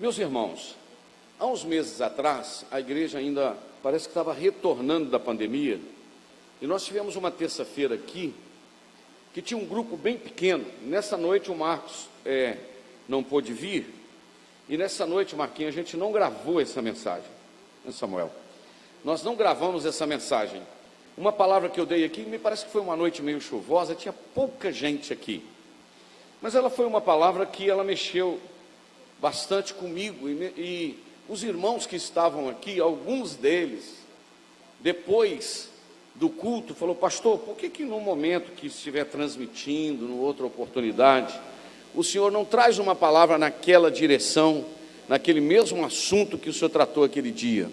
Meus irmãos, há uns meses atrás, a igreja ainda parece que estava retornando da pandemia, e nós tivemos uma terça-feira aqui, que tinha um grupo bem pequeno. Nessa noite o Marcos não pôde vir, e nessa noite, Marquinhos, a gente não gravou essa mensagem, né, Samuel? Nós não gravamos essa mensagem. Uma palavra que eu dei aqui, me parece que foi uma noite meio chuvosa, tinha pouca gente aqui, mas ela foi uma palavra que ela mexeu bastante comigo, e os irmãos que estavam aqui, alguns deles, depois do culto, falou: pastor, por que no momento que estiver transmitindo, numa outra oportunidade, o senhor não traz uma palavra naquela direção, naquele mesmo assunto que o senhor tratou aquele dia?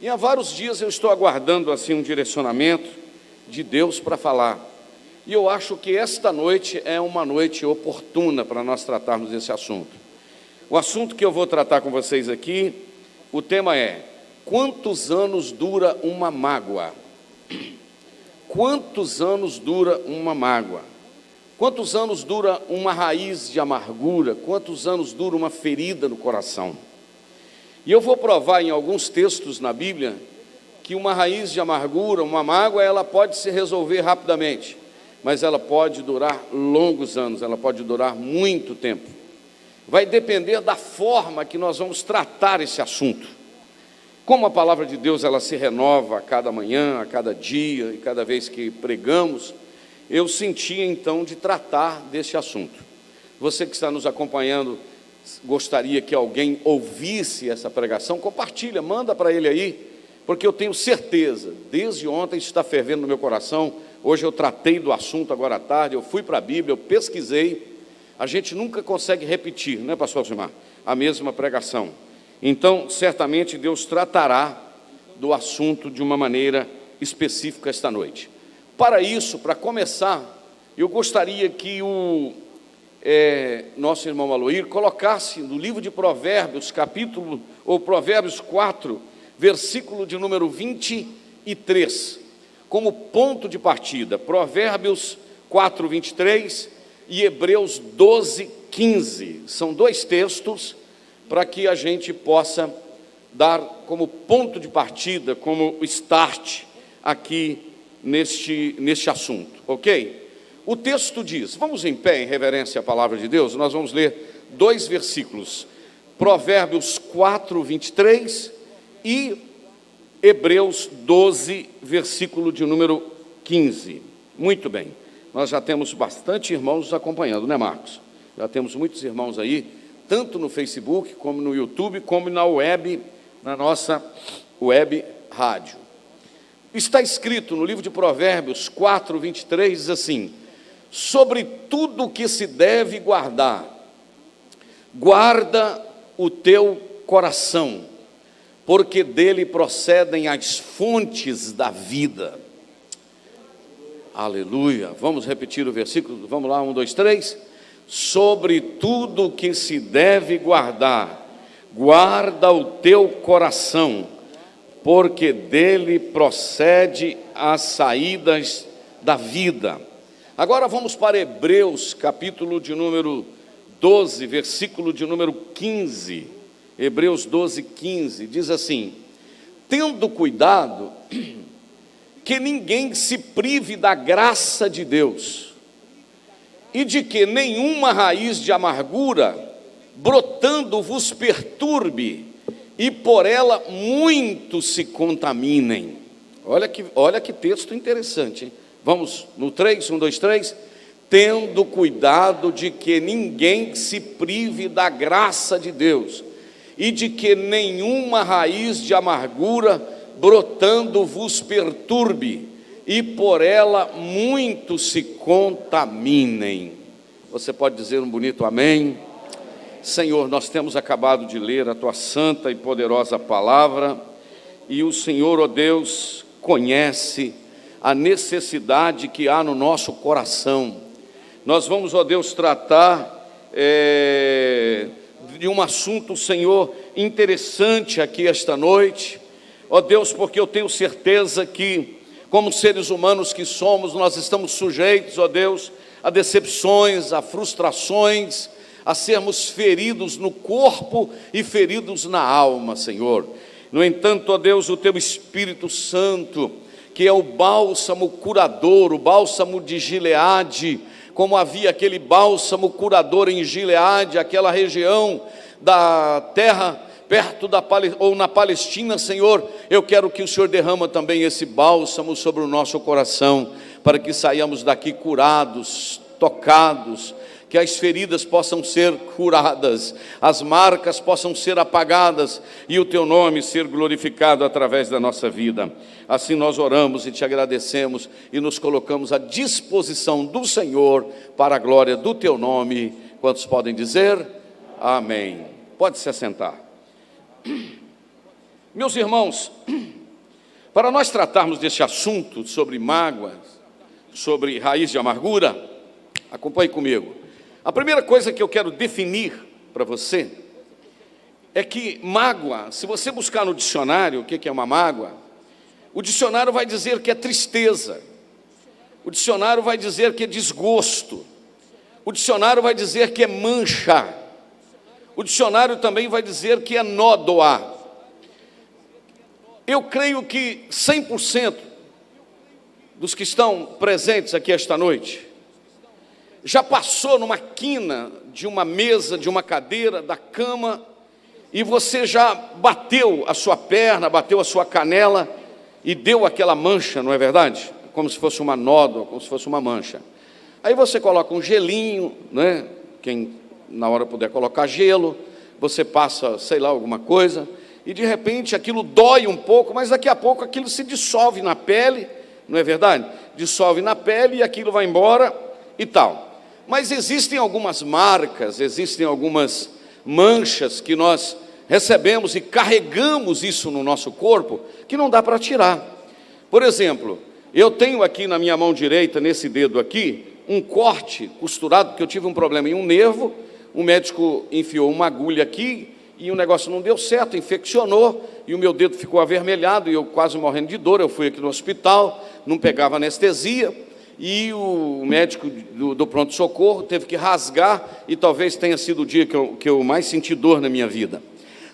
E há vários dias eu estou aguardando assim um direcionamento de Deus para falar, e eu acho que esta noite é uma noite oportuna para nós tratarmos desse assunto. O assunto que eu vou tratar com vocês aqui, o tema é: quantos anos dura uma mágoa? Quantos anos dura uma mágoa? Quantos anos dura uma raiz de amargura? Quantos anos dura uma ferida no coração? E eu vou provar em alguns textos na Bíblia que uma raiz de amargura, uma mágoa, ela pode se resolver rapidamente, mas ela pode durar longos anos, ela pode durar muito tempo. Vai depender da forma que nós vamos tratar esse assunto. Como a palavra de Deus ela se renova a cada manhã, a cada dia e cada vez que pregamos, eu senti então de tratar desse assunto. Você que está nos acompanhando, gostaria que alguém ouvisse essa pregação, compartilha, manda para ele aí, porque eu tenho certeza, desde ontem isso está fervendo no meu coração. Hoje eu tratei do assunto agora à tarde, eu fui para a Bíblia, eu pesquisei. A gente nunca consegue repetir, né, pastor Alcimar, a mesma pregação. Então, certamente Deus tratará do assunto de uma maneira específica esta noite. Para isso, para começar, eu gostaria que o nosso irmão Aloir colocasse no livro de Provérbios, Provérbios 4, versículo de número 23, como ponto de partida. Provérbios 4, 23 e Hebreus 12, 15. São dois textos para que a gente possa dar como ponto de partida, como start aqui neste assunto, ok? O texto diz, vamos em pé em reverência à palavra de Deus, nós vamos ler dois versículos, Provérbios 4, 23 e Hebreus 12, versículo de número 15. Muito bem, nós já temos bastante irmãos nos acompanhando, né, Marcos? Já temos muitos irmãos aí, tanto no Facebook, como no YouTube, como na web, na nossa web rádio. Está escrito no livro de Provérbios 4, 23, diz assim: sobre tudo o que se deve guardar, guarda o teu coração, porque dele procedem as fontes da vida. Aleluia. Vamos repetir o versículo, vamos lá, 1, 2, 3. Sobre tudo o que se deve guardar, guarda o teu coração, porque dele procede as saídas da vida. Agora vamos para Hebreus, capítulo de número 12, versículo de número 15. Hebreus 12, 15, diz assim: tendo cuidado que ninguém se prive da graça de Deus, e de que nenhuma raiz de amargura, brotando, vos perturbe, e por ela muitos se contaminem. Olha que texto interessante, hein? Vamos no 3, 1, 2, 3. Tendo cuidado de que ninguém se prive da graça de Deus, e de que nenhuma raiz de amargura, brotando, vos perturbe, e por ela muitos se contaminem. Você pode dizer um bonito amém? Senhor, nós temos acabado de ler a Tua santa e poderosa palavra, e o Senhor, ó Deus, conhece a necessidade que há no nosso coração. Nós vamos, ó Deus, tratar de um assunto, Senhor, interessante aqui esta noite, ó Deus, porque eu tenho certeza que, como seres humanos que somos, nós estamos sujeitos, ó Deus, a decepções, a frustrações, a sermos feridos no corpo e feridos na alma, Senhor. No entanto, ó Deus, o Teu Espírito Santo, que é o bálsamo curador, o bálsamo de Gileade, como havia aquele bálsamo curador em Gileade, aquela região da terra perto ou na Palestina, Senhor, eu quero que o Senhor derrama também esse bálsamo sobre o nosso coração, para que saiamos daqui curados, tocados, que as feridas possam ser curadas, as marcas possam ser apagadas e o Teu nome ser glorificado através da nossa vida. Assim nós oramos e Te agradecemos e nos colocamos à disposição do Senhor para a glória do Teu nome. Quantos podem dizer? Amém. Pode se assentar. Meus irmãos, para nós tratarmos deste assunto sobre mágoas, sobre raiz de amargura, acompanhe comigo. A primeira coisa que eu quero definir para você é que mágoa, se você buscar no dicionário o que é uma mágoa, o dicionário vai dizer que é tristeza, o dicionário vai dizer que é desgosto, o dicionário vai dizer que é mancha, o dicionário também vai dizer que é nódoa. Eu creio que 100% dos que estão presentes aqui esta noite já passou numa quina de uma mesa, de uma cadeira, da cama, e você já bateu a sua perna, bateu a sua canela e deu aquela mancha, não é verdade? Como se fosse uma nódoa, como se fosse uma mancha. Aí você coloca um gelinho, né? Quem na hora puder colocar gelo, você passa, sei lá, alguma coisa, e de repente aquilo dói um pouco, mas daqui a pouco aquilo se dissolve na pele, não é verdade? Dissolve na pele e aquilo vai embora e tal. Mas existem algumas marcas, existem algumas manchas que nós recebemos e carregamos isso no nosso corpo, que não dá para tirar. Por exemplo, eu tenho aqui na minha mão direita, nesse dedo aqui, um corte costurado, porque eu tive um problema em um nervo, o médico enfiou uma agulha aqui, e o negócio não deu certo, infeccionou, e o meu dedo ficou avermelhado, e eu quase morrendo de dor. Eu fui aqui no hospital, não pegava anestesia, e o médico do pronto-socorro teve que rasgar, e talvez tenha sido o dia que eu mais senti dor na minha vida.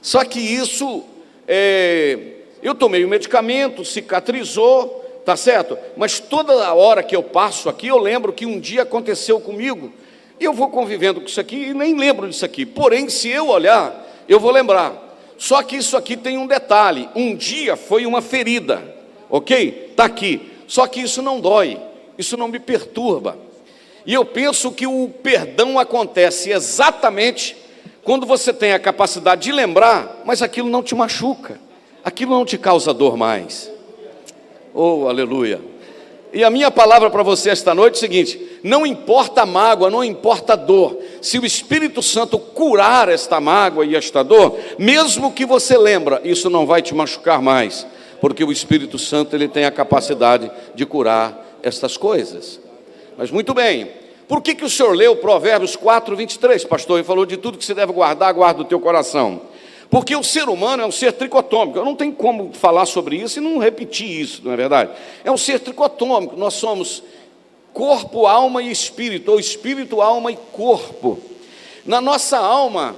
Só que isso, eu tomei o medicamento, cicatrizou, tá certo? Mas toda a hora que eu passo aqui, eu lembro que um dia aconteceu comigo, e eu vou convivendo com isso aqui, e nem lembro disso aqui. Porém, se eu olhar, eu vou lembrar. Só que isso aqui tem um detalhe: um dia foi uma ferida, ok? Está aqui. Só que isso não dói, isso não me perturba. E eu penso que o perdão acontece exatamente quando você tem a capacidade de lembrar, mas aquilo não te machuca, aquilo não te causa dor mais. Oh, aleluia! E a minha palavra para você esta noite é o seguinte: não importa a mágoa, não importa a dor, se o Espírito Santo curar esta mágoa e esta dor, mesmo que você lembra, isso não vai te machucar mais, porque o Espírito Santo ele tem a capacidade de curar estas coisas. Mas muito bem, por que o senhor leu Provérbios 4, 23, pastor? Ele falou de tudo que se deve guardar, guarda o teu coração. Porque o ser humano é um ser tricotômico. Eu não tenho como falar sobre isso e não repetir isso, não é verdade? É um ser tricotômico. Nós somos corpo, alma e espírito, ou espírito, alma e corpo. Na nossa alma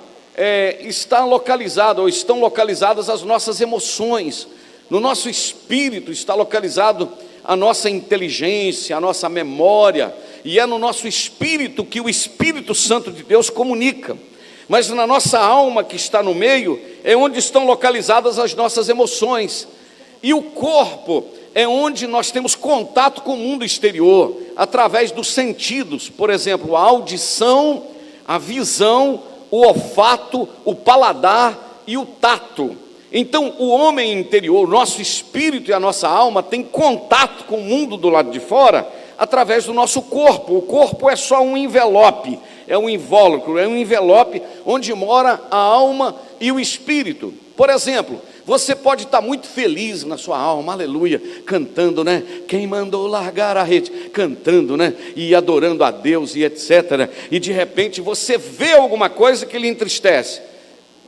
está localizado, ou estão localizadas as nossas emoções. No nosso espírito está localizado a nossa inteligência, a nossa memória, e é no nosso espírito que o Espírito Santo de Deus comunica. Mas na nossa alma, que está no meio, é onde estão localizadas as nossas emoções. E o corpo é onde nós temos contato com o mundo exterior, através dos sentidos. Por exemplo, a audição, a visão, o olfato, o paladar e o tato. Então, o homem interior, o nosso espírito e a nossa alma têm contato com o mundo do lado de fora, através do nosso corpo. O corpo é só um envelope, é um invólucro, é um envelope onde mora a alma e o espírito. Por exemplo, você pode estar muito feliz na sua alma, aleluia, cantando, né? Quem mandou largar a rede? Cantando, né? E adorando a Deus e etc. E de repente você vê alguma coisa que lhe entristece,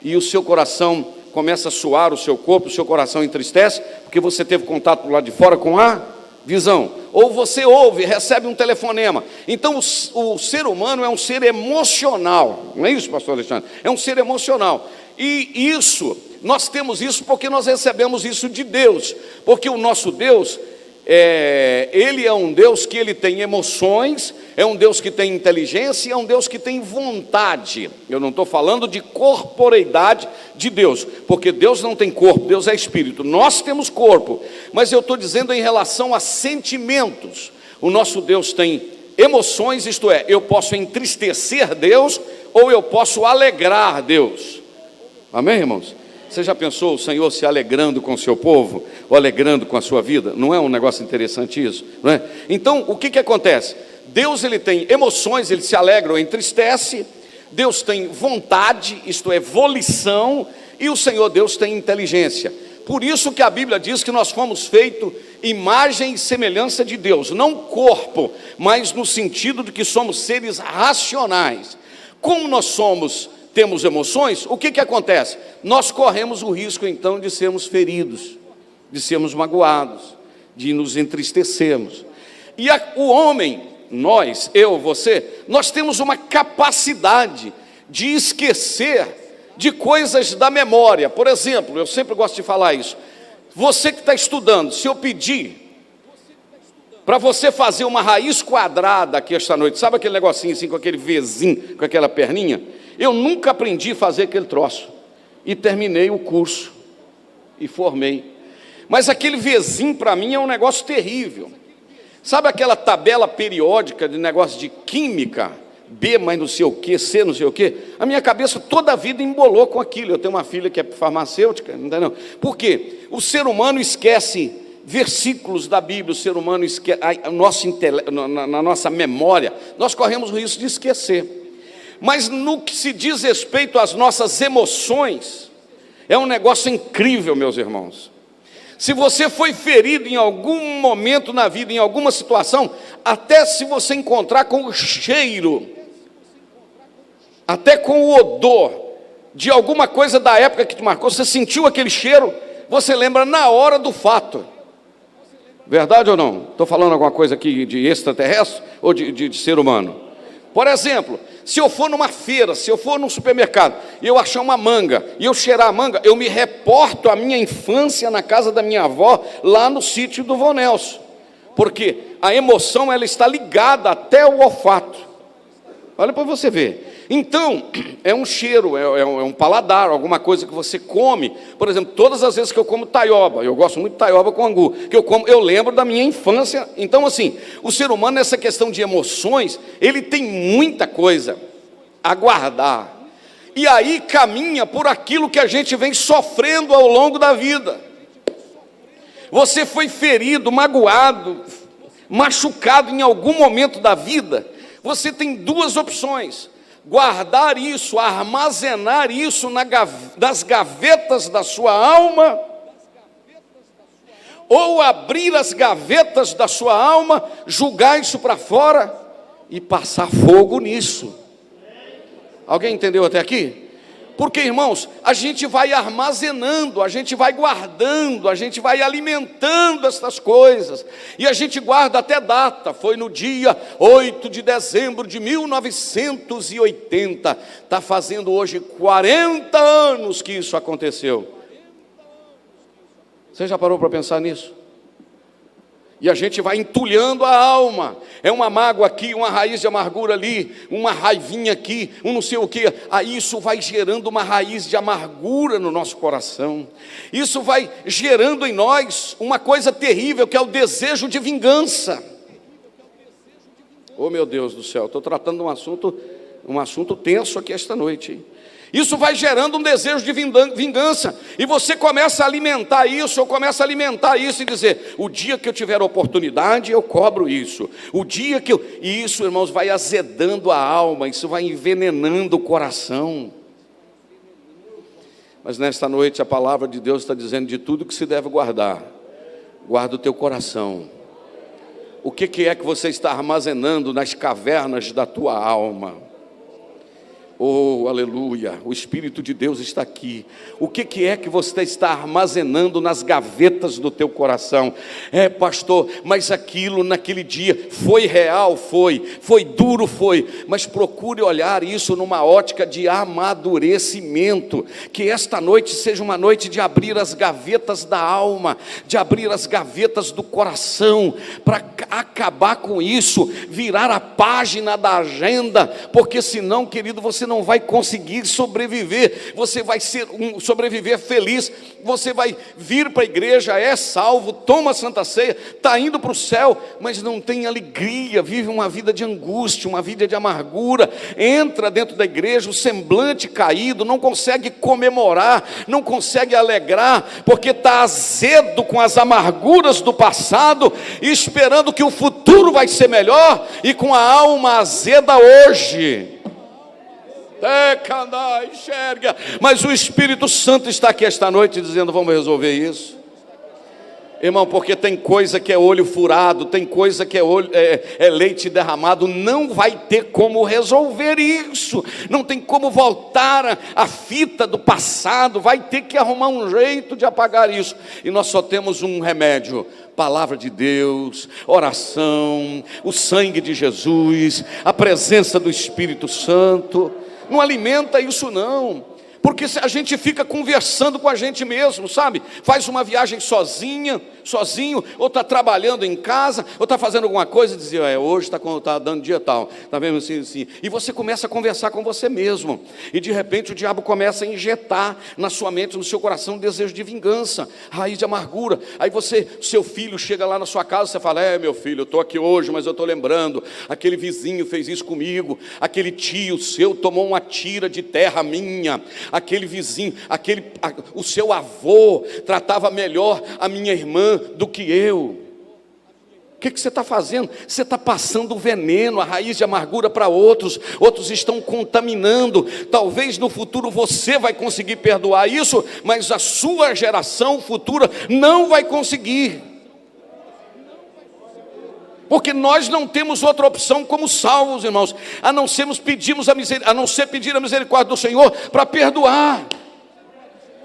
e o seu coração começa a suar, o seu corpo, o seu coração entristece, porque você teve contato do lado de fora com a visão. ou você ouve, recebe um telefonema. Então o ser humano é um ser emocional, não é isso, pastor Alexandre? É um ser emocional. E isso, nós temos isso porque nós recebemos isso de Deus, porque o nosso Deus, Ele é um Deus que Ele tem emoções, é um Deus que tem inteligência, é um Deus que tem vontade. Eu não estou falando de corporeidade de Deus, porque Deus não tem corpo, Deus é espírito, nós temos corpo, mas eu estou dizendo em relação a sentimentos. O nosso Deus tem emoções, isto é, eu posso entristecer Deus, ou eu posso alegrar Deus. Amém, irmãos? Você já pensou o Senhor se alegrando com o seu povo, ou alegrando com a sua vida? Não é um negócio interessante isso? Não é? Então, o que acontece? Deus, ele tem emoções, ele se alegra ou entristece. Deus tem vontade, isto é, volição, e o Senhor Deus tem inteligência. Por isso que a Bíblia diz que nós fomos feitos imagem e semelhança de Deus, não corpo, mas no sentido de que somos seres racionais. Como nós temos emoções, o que acontece? Nós corremos o risco então de sermos feridos, de sermos magoados, de nos entristecermos. E o homem, nós, eu, você, nós temos uma capacidade de esquecer de coisas da memória. Por exemplo, eu sempre gosto de falar isso. Você que está estudando, se eu pedir para você fazer uma raiz quadrada aqui esta noite, sabe aquele negocinho assim, com aquele Vzinho, com aquela perninha? Eu nunca aprendi a fazer aquele troço, e terminei o curso, e formei. Mas aquele Vzinho para mim é um negócio terrível. Sabe aquela tabela periódica de negócio de química? B mais não sei o que, C não sei o que. A minha cabeça toda a vida embolou com aquilo. Eu tenho uma filha que é farmacêutica, entendeu? Por quê? O ser humano esquece versículos da Bíblia, o ser humano esquece, na nossa memória, nós corremos o risco de esquecer. Mas no que se diz respeito às nossas emoções, é um negócio incrível, meus irmãos. Se você foi ferido em algum momento na vida, em alguma situação, até se você encontrar com o cheiro, até com o odor de alguma coisa da época que te marcou, você sentiu aquele cheiro, você lembra na hora do fato. Verdade ou não? Estou falando alguma coisa aqui de extraterrestre ou de ser humano? Por exemplo, se eu for numa feira, se eu for num supermercado, e eu achar uma manga, e eu cheirar a manga, eu me reporto à minha infância na casa da minha avó, lá no sítio do vô Nelson. Porque a emoção, ela está ligada até o olfato. Olha para você ver. Então, é um cheiro, é um paladar, alguma coisa que você come. Por exemplo, todas as vezes que eu como taioba, eu gosto muito de taioba com angu, que eu lembro da minha infância. Então, assim, o ser humano, nessa questão de emoções, ele tem muita coisa a guardar. E aí caminha por aquilo que a gente vem sofrendo ao longo da vida. Você foi ferido, magoado, machucado em algum momento da vida. Você tem duas opções: guardar isso, armazenar isso nas gavetas da sua alma, ou abrir as gavetas da sua alma, julgar isso para fora e passar fogo nisso. Alguém entendeu até aqui? Porque, irmãos, a gente vai armazenando, a gente vai guardando, a gente vai alimentando essas coisas, e a gente guarda até data. Foi no dia 8 de dezembro de 1980, está fazendo hoje 40 anos que isso aconteceu. Você já parou para pensar nisso? E a gente vai entulhando a alma. É uma mágoa aqui, uma raiz de amargura ali, uma raivinha aqui, um não sei o que. Aí isso vai gerando uma raiz de amargura no nosso coração. Isso vai gerando em nós uma coisa terrível, que é o desejo de vingança. Oh, meu Deus do céu, estou tratando de um assunto tenso aqui esta noite, hein? Isso vai gerando um desejo de vingança, e você começa a alimentar isso, ou começa a alimentar isso e dizer: o dia que eu tiver oportunidade, eu cobro isso. O dia que E isso, irmãos, vai azedando a alma, isso vai envenenando o coração. Mas nesta noite a palavra de Deus está dizendo: de tudo que se deve guardar, guarda o teu coração. O que é que você está armazenando nas cavernas da tua alma? Oh, aleluia, o Espírito de Deus está aqui. O que é que você está armazenando nas gavetas do teu coração? Pastor, mas aquilo naquele dia foi real, foi duro, mas procure olhar isso numa ótica de amadurecimento. Que esta noite seja uma noite de abrir as gavetas da alma, de abrir as gavetas do coração, para acabar com isso, virar a página da agenda, porque senão, querido, você não vai conseguir sobreviver. Você vai sobreviver feliz, você vai vir para a igreja, é salvo, toma a Santa Ceia, está indo para o céu, mas não tem alegria, vive uma vida de angústia, uma vida de amargura, entra dentro da igreja, o semblante caído, não consegue comemorar, não consegue alegrar, porque está azedo com as amarguras do passado, esperando que o futuro vai ser melhor, e com a alma azeda hoje. Enxerga, mas o Espírito Santo está aqui esta noite dizendo: vamos resolver isso, irmão, porque tem coisa que é olho furado, tem coisa que é leite derramado, não vai ter como resolver isso, não tem como voltar a fita do passado, vai ter que arrumar um jeito de apagar isso, e nós só temos um remédio: palavra de Deus, oração, o sangue de Jesus, a presença do Espírito Santo. Não alimenta isso não, porque a gente fica conversando com a gente mesmo, sabe? Faz uma viagem sozinho, ou está trabalhando em casa, ou está fazendo alguma coisa e diz: hoje está dando dia tal, está vendo assim, e você começa a conversar com você mesmo, e de repente o diabo começa a injetar na sua mente, no seu coração, um desejo de vingança, raiz de amargura. Aí seu filho chega lá na sua casa, você fala: meu filho, eu estou aqui hoje, mas eu estou lembrando, aquele vizinho fez isso comigo, aquele tio seu tomou uma tira de terra minha, aquele vizinho, o seu avô tratava melhor a minha irmã do que eu. O que você está fazendo? Você está passando o veneno, a raiz de amargura para outros estão contaminando. Talvez no futuro você vai conseguir perdoar isso, mas a sua geração futura não vai conseguir, porque nós não temos outra opção como salvos, irmãos, a não ser pedir a misericórdia do Senhor para perdoar.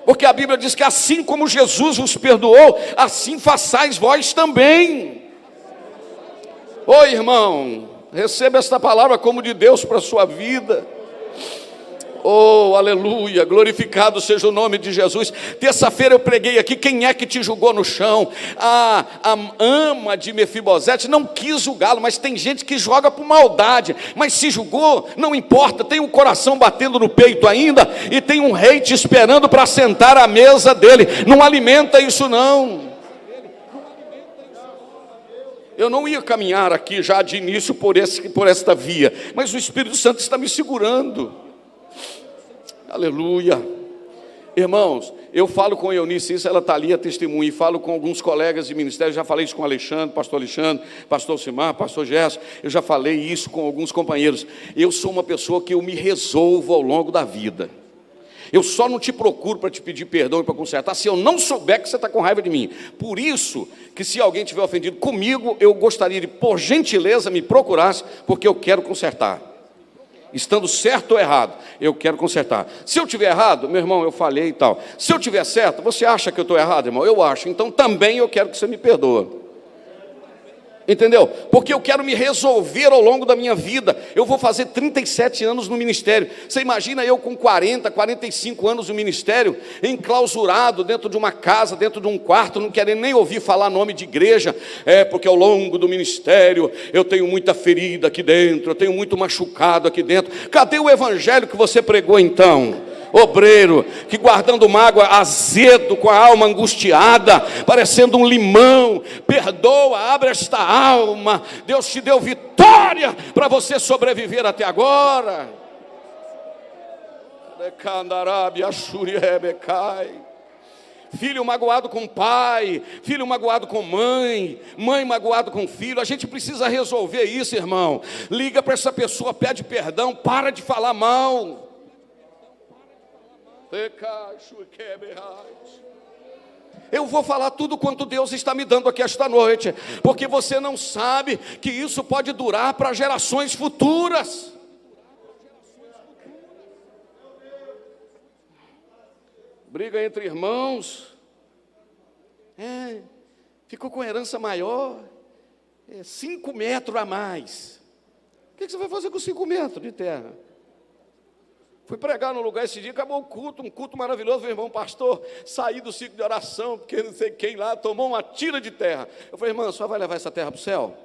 Porque a Bíblia diz que assim como Jesus vos perdoou, assim façais vós também. Ô irmão, receba esta palavra como de Deus para a sua vida. Oh, aleluia, glorificado seja o nome de Jesus. Terça-feira eu preguei aqui: quem é que te julgou no chão? A ama de Mefibosete não quis julgá-lo, mas tem gente que joga por maldade, mas se julgou, não importa, tem o coração batendo no peito ainda, e tem um rei te esperando para sentar à mesa dele. Não alimenta isso não. Eu não ia caminhar aqui já de início por esta via, mas o Espírito Santo está me segurando. Aleluia. Irmãos, eu falo com Eunice, ela está ali a testemunha, e falo com alguns colegas de ministério, já falei isso com Alexandre, pastor Simar, pastor Gerson, eu já falei isso com alguns companheiros. Eu sou uma pessoa que eu me resolvo ao longo da vida. Eu só não te procuro para te pedir perdão e para consertar se eu não souber que você está com raiva de mim. Por isso que, se alguém tiver ofendido comigo, eu gostaria de, por gentileza, me procurasse, porque eu quero consertar. Estando certo ou errado, eu quero consertar. Se eu tiver errado, meu irmão, eu falhei e tal. Se eu tiver certo, você acha que eu estou errado, irmão? Eu acho. Então também eu quero que você me perdoe. Entendeu? Porque eu quero me resolver ao longo da minha vida. Eu vou fazer 37 anos no ministério. Você imagina eu com 45 anos no ministério, enclausurado dentro de uma casa, dentro de um quarto, não querendo nem ouvir falar nome de igreja. Porque ao longo do ministério eu tenho muita ferida aqui dentro, eu tenho muito machucado aqui dentro. Cadê o evangelho que você pregou então? Obreiro, que guardando mágoa, azedo, com a alma angustiada, parecendo um limão, perdoa, abre esta alma. Deus te deu vitória para você sobreviver até agora. Filho magoado com pai, filho magoado com mãe, mãe magoado com filho. A gente precisa resolver isso, irmão. Liga para essa pessoa, pede perdão, para de falar mal. Eu vou falar tudo quanto Deus está me dando aqui esta noite, porque você não sabe que isso pode durar para gerações futuras. briga entre irmãos, ficou com herança maior, 5 metros a mais. O que você vai fazer com 5 metros de terra? Fui pregar num lugar esse dia, acabou o culto, um culto maravilhoso, meu irmão pastor, saí do ciclo de oração, porque não sei quem lá tomou uma tira de terra. Eu falei, irmã, só vai levar essa terra para o céu?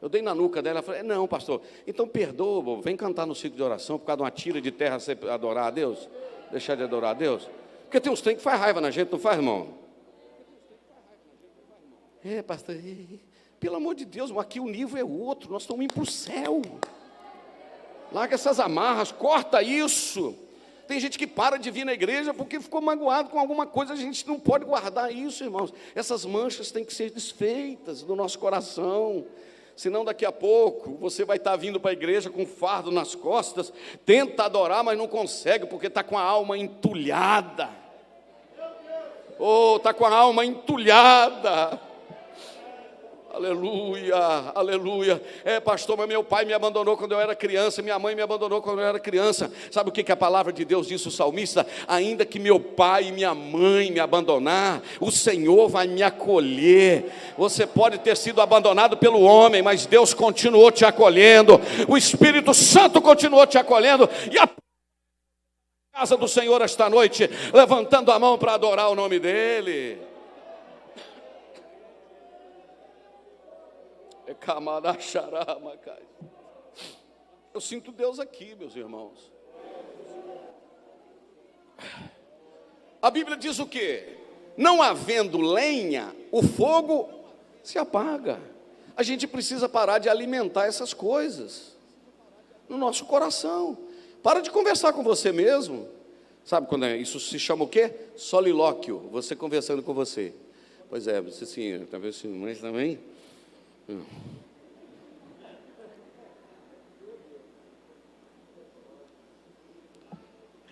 Eu dei na nuca dela, falei, não, pastor, então perdoa, vem cantar no ciclo de oração, por causa de uma tira de terra, você adorar a Deus, deixar de adorar a Deus. Porque tem uns trem que faz raiva na gente, não faz, irmão? Pastor, pelo amor de Deus, aqui o nível é outro, nós estamos indo para o céu. Larga essas amarras, corta isso. Tem gente que para de vir na igreja porque ficou magoado com alguma coisa. A gente não pode guardar isso, irmãos. Essas manchas têm que ser desfeitas do nosso coração. Senão daqui a pouco você vai estar vindo para a igreja com um fardo nas costas, tenta adorar, mas não consegue porque está com a alma entulhada. Está com a alma entulhada. Aleluia, aleluia. Pastor, mas meu pai me abandonou quando eu era criança, minha mãe me abandonou quando eu era criança. Sabe o que a palavra de Deus diz, o salmista? Ainda que meu pai e minha mãe me abandonar, o Senhor vai me acolher. Você pode ter sido abandonado pelo homem, mas Deus continuou te acolhendo, o Espírito Santo continuou te acolhendo, e a casa do Senhor esta noite, levantando a mão para adorar o nome dEle. Eu sinto Deus aqui, meus irmãos. A Bíblia diz o quê? Não havendo lenha, o fogo se apaga. A gente precisa parar de alimentar essas coisas no nosso coração. Para de conversar com você mesmo. Sabe quando isso se chama o quê? Solilóquio. Você conversando com você. Pois é, você sim, talvez sim, mas também.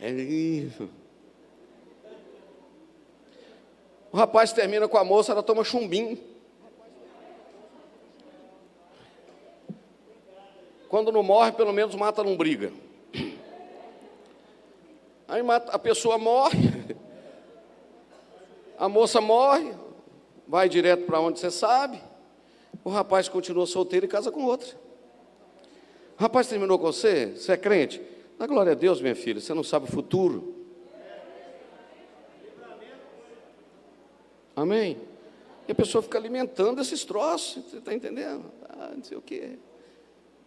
É isso. O rapaz termina com a moça, ela toma chumbinho. Quando não morre, pelo menos mata, não briga. Aí a pessoa morre, a moça morre, vai direto para onde você sabe. O rapaz continua solteiro e casa com outra. O rapaz terminou com você? Você é crente? Dá glória a Deus, minha filha, você não sabe o futuro. Amém? E a pessoa fica alimentando esses troços, você está entendendo? Não sei o quê.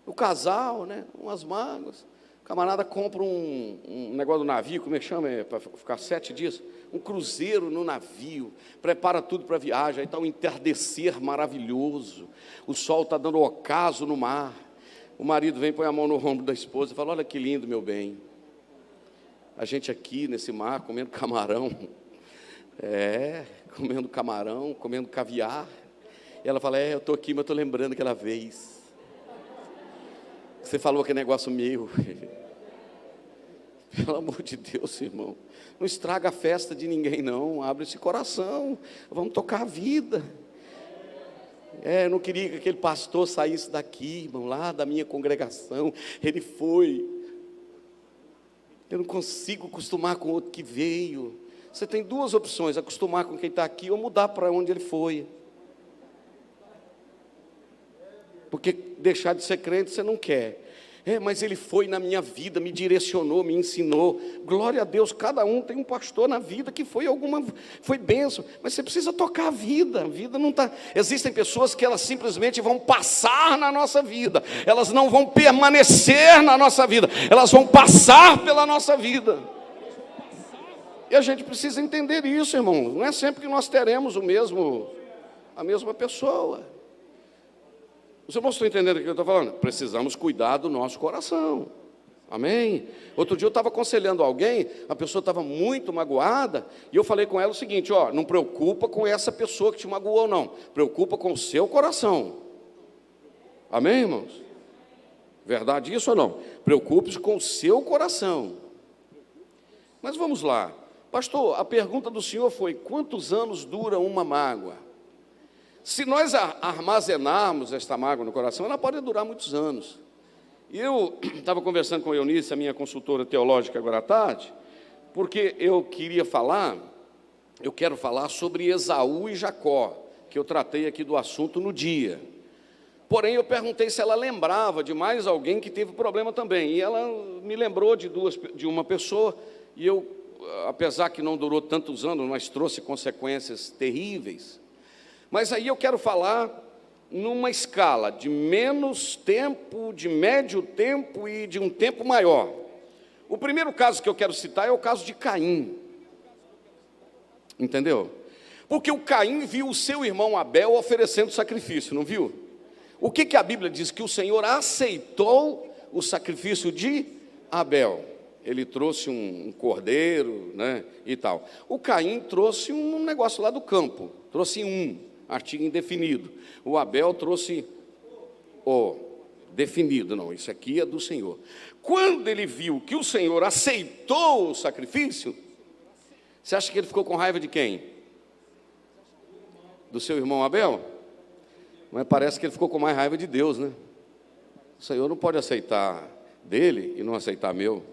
O casal, né? Umas mágoas. O camarada compra um negócio do navio, como é que chama? Para ficar 7 dias. Um cruzeiro no navio. Prepara tudo para a viagem. Aí está um entardecer maravilhoso. O sol está dando ocaso no mar. O marido vem, põe a mão no ombro da esposa e fala, olha que lindo, meu bem. A gente aqui nesse mar, comendo camarão. Comendo camarão, comendo caviar. E ela fala, eu estou aqui, mas estou lembrando aquela vez. Você falou que é negócio meu. Pelo amor de Deus, irmão. Não estraga a festa de ninguém, não. Abre esse coração. Vamos tocar a vida. Eu não queria que aquele pastor saísse daqui, irmão, lá da minha congregação. Ele foi. Eu não consigo acostumar com o outro que veio. Você tem 2 opções: acostumar com quem está aqui ou mudar para onde ele foi. Porque deixar de ser crente você não quer. Mas ele foi na minha vida, me direcionou, me ensinou. Glória a Deus, cada um tem um pastor na vida que foi bênção. Mas você precisa tocar a vida não está. Existem pessoas que elas simplesmente vão passar na nossa vida. Elas não vão permanecer na nossa vida. Elas vão passar pela nossa vida. E a gente precisa entender isso, irmão. Não é sempre que nós teremos a mesma pessoa. Os irmãos estão entendendo o que eu estou falando? Precisamos cuidar do nosso coração. Amém? Outro dia eu estava aconselhando alguém, a pessoa estava muito magoada, e eu falei com ela o seguinte, não preocupa com essa pessoa que te magoou, não. Preocupa com o seu coração. Amém, irmãos? Verdade isso ou não? Preocupe-se com o seu coração. Mas vamos lá. Pastor, a pergunta do senhor foi, quantos anos dura uma mágoa? Se nós armazenarmos esta mágoa no coração, ela pode durar muitos anos. E eu estava conversando com a Eunice, a minha consultora teológica, agora à tarde, porque eu quero falar sobre Esaú e Jacó, que eu tratei aqui do assunto no dia. Porém, eu perguntei se ela lembrava de mais alguém que teve problema também, e ela me lembrou de uma pessoa, e eu, apesar que não durou tantos anos, mas trouxe consequências terríveis. Mas aí eu quero falar numa escala de menos tempo, de médio tempo e de um tempo maior. O primeiro caso que eu quero citar é o caso de Caim. Entendeu? Porque o Caim viu o seu irmão Abel oferecendo sacrifício, não viu? O que a Bíblia diz? Que o Senhor aceitou o sacrifício de Abel. Ele trouxe um cordeiro, né, e tal. O Caim trouxe um negócio lá do campo, trouxe artigo indefinido. O Abel trouxe o definido, não, isso aqui é do Senhor. Quando ele viu que o Senhor aceitou o sacrifício, você acha que ele ficou com raiva de quem? Do seu irmão Abel? Mas parece que ele ficou com mais raiva de Deus, né? O Senhor não pode aceitar dele e não aceitar meu.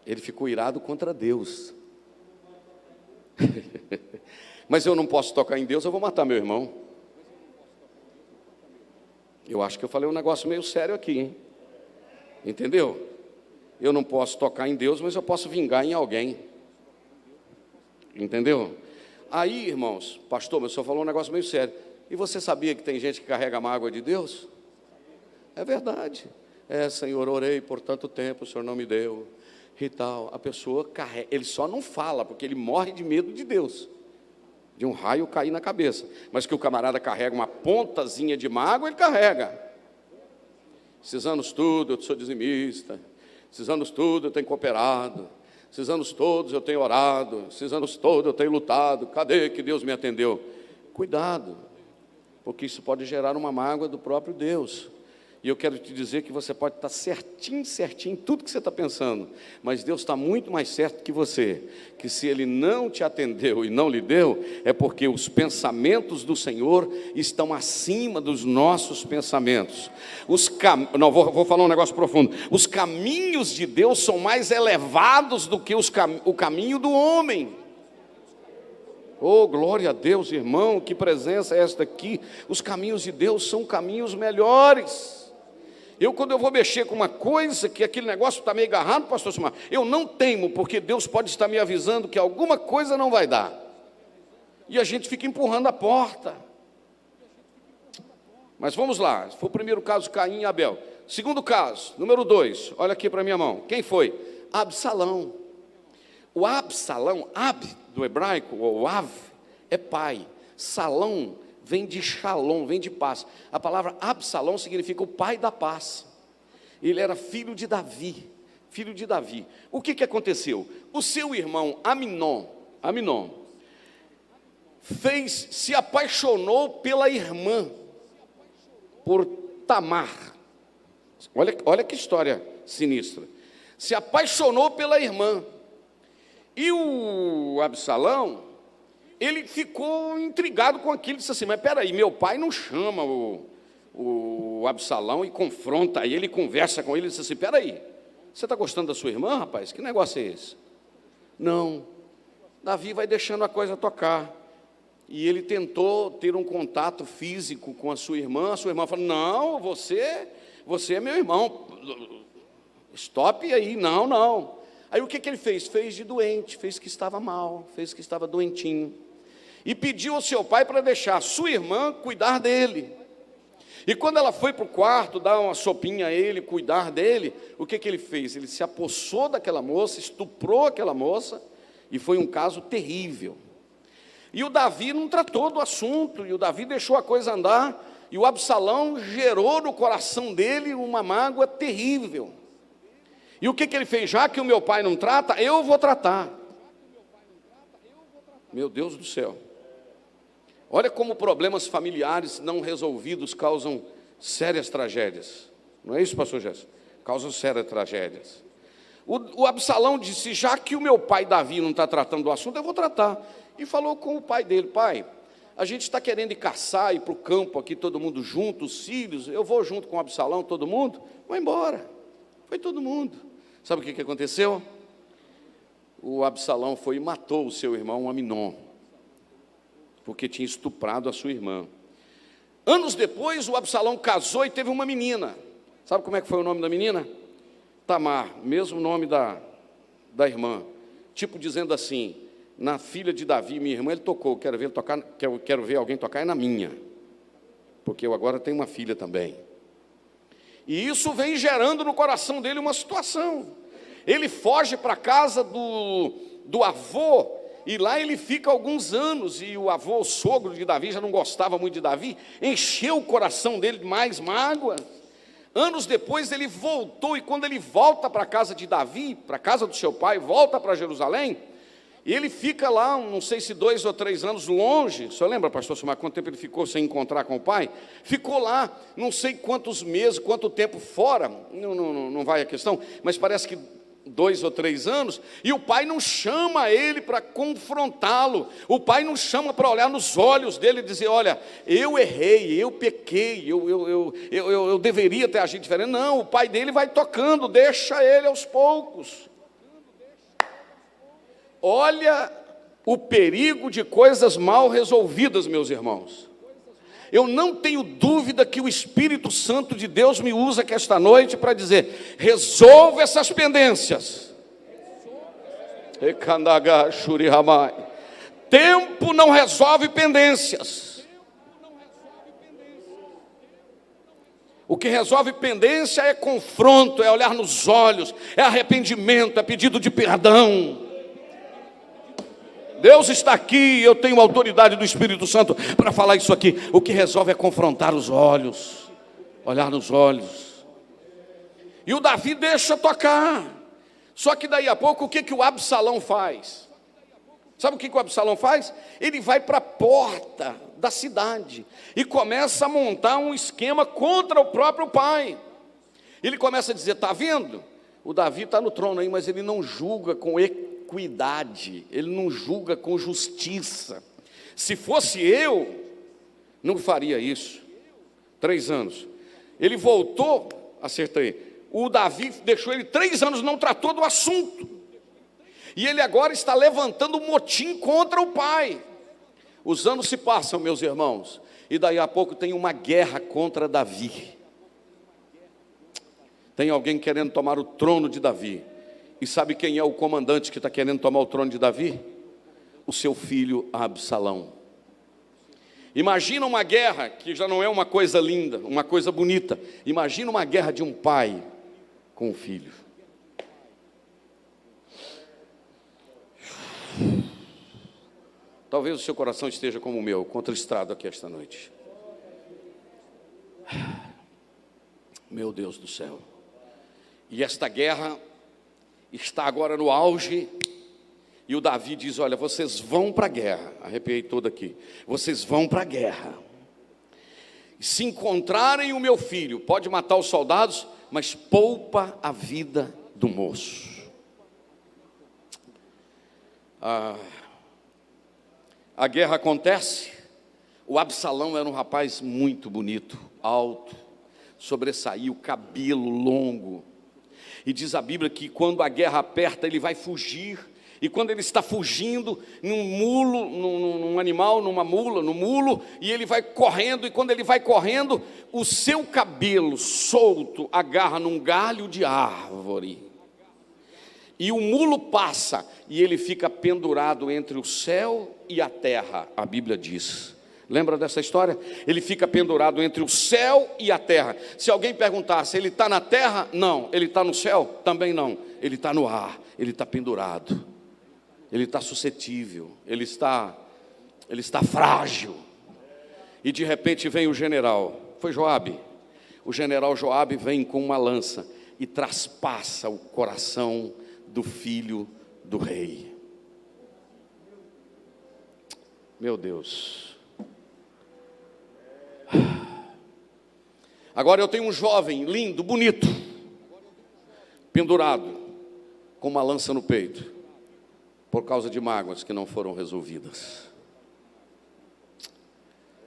Ele ficou irado contra Deus. Mas eu não posso tocar em Deus, eu vou matar meu irmão. Eu acho que eu falei um negócio meio sério aqui, hein? Entendeu? Eu não posso tocar em Deus, mas eu posso vingar em alguém. Entendeu? Aí, irmãos, pastor, mas o senhor falou um negócio meio sério. E você sabia que tem gente que carrega a mágoa de Deus? É verdade. Senhor, orei por tanto tempo, o senhor não me deu. E tal. A pessoa carrega, ele só não fala, porque ele morre de medo de Deus, de um raio cair na cabeça. Mas que o camarada carrega uma pontazinha de mágoa, ele carrega. Esses anos tudo eu sou dizimista, esses anos tudo eu tenho cooperado, esses anos todos eu tenho orado, esses anos todos eu tenho lutado, cadê que Deus me atendeu? Cuidado, porque isso pode gerar uma mágoa do próprio Deus. E eu quero te dizer que você pode estar certinho, tudo que você está pensando, mas Deus está muito mais certo que você, que se Ele não te atendeu e não lhe deu, é porque os pensamentos do Senhor estão acima dos nossos pensamentos. Vou falar um negócio profundo. Os caminhos de Deus são mais elevados do que o caminho do homem. Oh, glória a Deus, irmão, que presença é esta aqui? Os caminhos de Deus são caminhos melhores. Quando eu vou mexer com uma coisa, que aquele negócio está meio agarrado, pastor Silmar, eu não teimo, porque Deus pode estar me avisando que alguma coisa não vai dar. E a gente fica empurrando a porta. Mas vamos lá, foi o primeiro caso, Caim e Abel. Segundo caso, número 2, olha aqui para a minha mão. Quem foi? Absalão. O Absalão, Ab do hebraico, ou Av, é pai. Salão vem de Shalom, vem de paz. A palavra Absalão significa o pai da paz. Ele era filho de Davi. O que aconteceu? O seu irmão Aminon se apaixonou pela irmã, por Tamar. Olha que história sinistra. Se apaixonou pela irmã. E o Absalão, ele ficou intrigado com aquilo, disse assim, mas peraí, meu pai não chama o Absalão e confronta ele, conversa com ele, disse assim, peraí, você está gostando da sua irmã, rapaz? Que negócio é esse? Não. Davi vai deixando a coisa tocar, e ele tentou ter um contato físico com a sua irmã falou, não, você é meu irmão, stop aí, não. Aí o que ele fez? Fez de doente, fez que estava mal, fez que estava doentinho. E pediu ao seu pai para deixar a sua irmã cuidar dele. E quando ela foi para o quarto, dar uma sopinha a ele, cuidar dele, o que ele fez? Ele se apossou daquela moça, estuprou aquela moça, e foi um caso terrível. E o Davi não tratou do assunto, e o Davi deixou a coisa andar, e o Absalão gerou no coração dele uma mágoa terrível. E o que ele fez? Já que o meu pai não trata, eu vou tratar. Meu Deus do céu. Olha como problemas familiares não resolvidos causam sérias tragédias. Não é isso, pastor Jéssica? Causam sérias tragédias. O Absalão disse, já que o meu pai Davi não está tratando do assunto, eu vou tratar. E falou com o pai dele, pai, a gente está querendo ir caçar, ir para o campo aqui, todo mundo junto, os filhos, eu vou junto com o Absalão, todo mundo, vou embora. Foi todo mundo. Sabe o que aconteceu? o Absalão foi e matou o seu irmão Aminon, porque tinha estuprado a sua irmã. Anos depois, o Absalão casou e teve uma menina. Sabe como é que foi o nome da menina? Tamar, mesmo nome da irmã. Tipo dizendo assim, na filha de Davi, minha irmã, ele tocou, quero ver ele tocar, quero ver alguém tocar, é na minha. Porque eu agora tenho uma filha também. E isso vem gerando no coração dele uma situação. Ele foge para a casa do avô, e lá ele fica alguns anos, e o avô, o sogro de Davi, já não gostava muito de Davi, encheu o coração dele de mais mágoas. Anos depois ele voltou, e quando ele volta para a casa de Davi, para a casa do seu pai, volta para Jerusalém, e ele fica lá, não sei se 2 ou 3 anos longe. O senhor lembra, pastor Silmar, quanto tempo ele ficou sem encontrar com o pai? Ficou lá, não sei quantos meses, quanto tempo fora, não vai a questão, mas parece que 2 ou 3 anos, e o pai não chama ele para confrontá-lo, o pai não chama para olhar nos olhos dele e dizer, olha, eu errei, eu pequei, eu deveria ter agido diferente. Não, o pai dele vai tocando, deixa ele aos poucos. Olha o perigo de coisas mal resolvidas, meus irmãos. Eu não tenho dúvida que o Espírito Santo de Deus me usa aqui esta noite para dizer, resolva essas pendências. Tempo não resolve pendências. O que resolve pendência é confronto, é olhar nos olhos, é arrependimento, é pedido de perdão. Deus está aqui, eu tenho autoridade do Espírito Santo para falar isso aqui. O que resolve é confrontar os olhos, olhar nos olhos. E o Davi deixa tocar. Só que daí a pouco, o que o Absalão faz? Sabe o que o Absalão faz? Ele vai para a porta da cidade e começa a montar um esquema contra o próprio pai. Ele começa a dizer, está vendo? O Davi está no trono aí, mas ele não julga com equidade, ele não julga com justiça. Se fosse eu, não faria isso. 3 anos. Ele voltou, acertei. O Davi deixou ele 3 anos, não tratou do assunto. E ele agora está levantando um motim contra o pai. Os anos se passam, meus irmãos, e daí a pouco tem uma guerra contra Davi. Tem alguém querendo tomar o trono de Davi. E sabe quem é o comandante que está querendo tomar o trono de Davi? O seu filho Absalão. Imagina uma guerra, que já não é uma coisa linda, uma coisa bonita. Imagina uma guerra de um pai com o filho. Talvez o seu coração esteja como o meu, contristado aqui esta noite. Meu Deus do céu. E esta guerra está agora no auge, e o Davi diz, olha, vocês vão para a guerra, arrepiei todo aqui, vocês vão para a guerra, se encontrarem o meu filho, pode matar os soldados, mas poupa a vida do moço. A guerra acontece, o Absalão era um rapaz muito bonito, alto, sobressaiu, cabelo longo, e diz a Bíblia que quando a guerra aperta, ele vai fugir. E quando ele está fugindo, num mulo, num animal, numa mula, no mulo, e ele vai correndo, e quando ele vai correndo, o seu cabelo solto agarra num galho de árvore. E o mulo passa, e ele fica pendurado entre o céu e a terra, a Bíblia diz. Lembra dessa história? Ele fica pendurado entre o céu e a terra. Se alguém perguntasse, ele está na terra? Não. Ele está no céu? Também não. Ele está no ar, ele está pendurado. Ele está suscetível, ele está frágil. E de repente vem o general, foi Joabe. O general Joabe vem com uma lança e traspassa o coração do filho do rei. Meu Deus. Agora eu tenho um jovem lindo, bonito, pendurado, com uma lança no peito, por causa de mágoas que não foram resolvidas.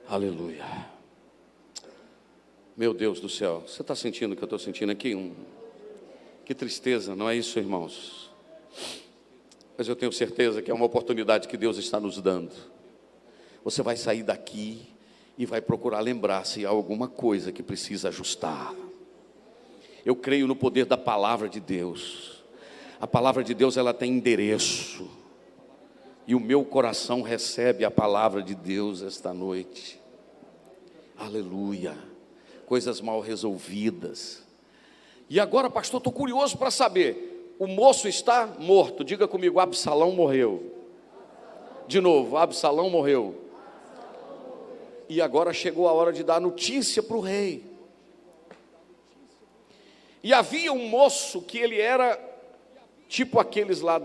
Aleluia. Meu Deus do céu, você está sentindo o que eu estou sentindo aqui? Que tristeza, não é isso, irmãos? mas eu tenho certeza que é uma oportunidade que Deus está nos dando. Você vai sair daqui e vai procurar lembrar se há alguma coisa que precisa ajustar. Eu creio no poder da palavra de Deus. A palavra de Deus, ela tem endereço. E o meu coração recebe a palavra de Deus esta noite. Aleluia. Coisas mal resolvidas. E agora, pastor, estou curioso para saber. O moço está morto. Diga comigo, Absalão morreu. De novo, Absalão morreu. E agora chegou a hora de dar notícia para o rei. E havia um moço que ele era tipo aqueles lá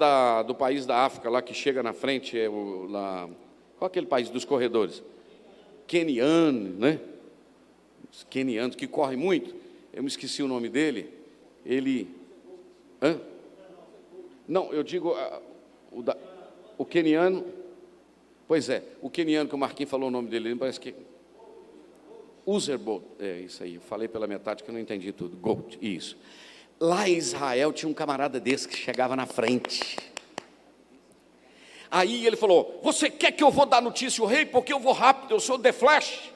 do país da África, lá que chega na frente, qual é aquele país dos corredores? Queniano, né? Os quenianos que correm muito. Eu me esqueci o nome dele. Não, eu digo o queniano. Pois é, o queniano que o Marquinhos falou o nome dele, parece que Usain Bolt, é isso aí, eu falei pela metade que eu não entendi tudo. Gold, isso. Lá em Israel tinha um camarada desse que chegava na frente. Aí ele falou: você quer que eu vou dar notícia ao rei? Porque eu vou rápido, eu sou The Flash.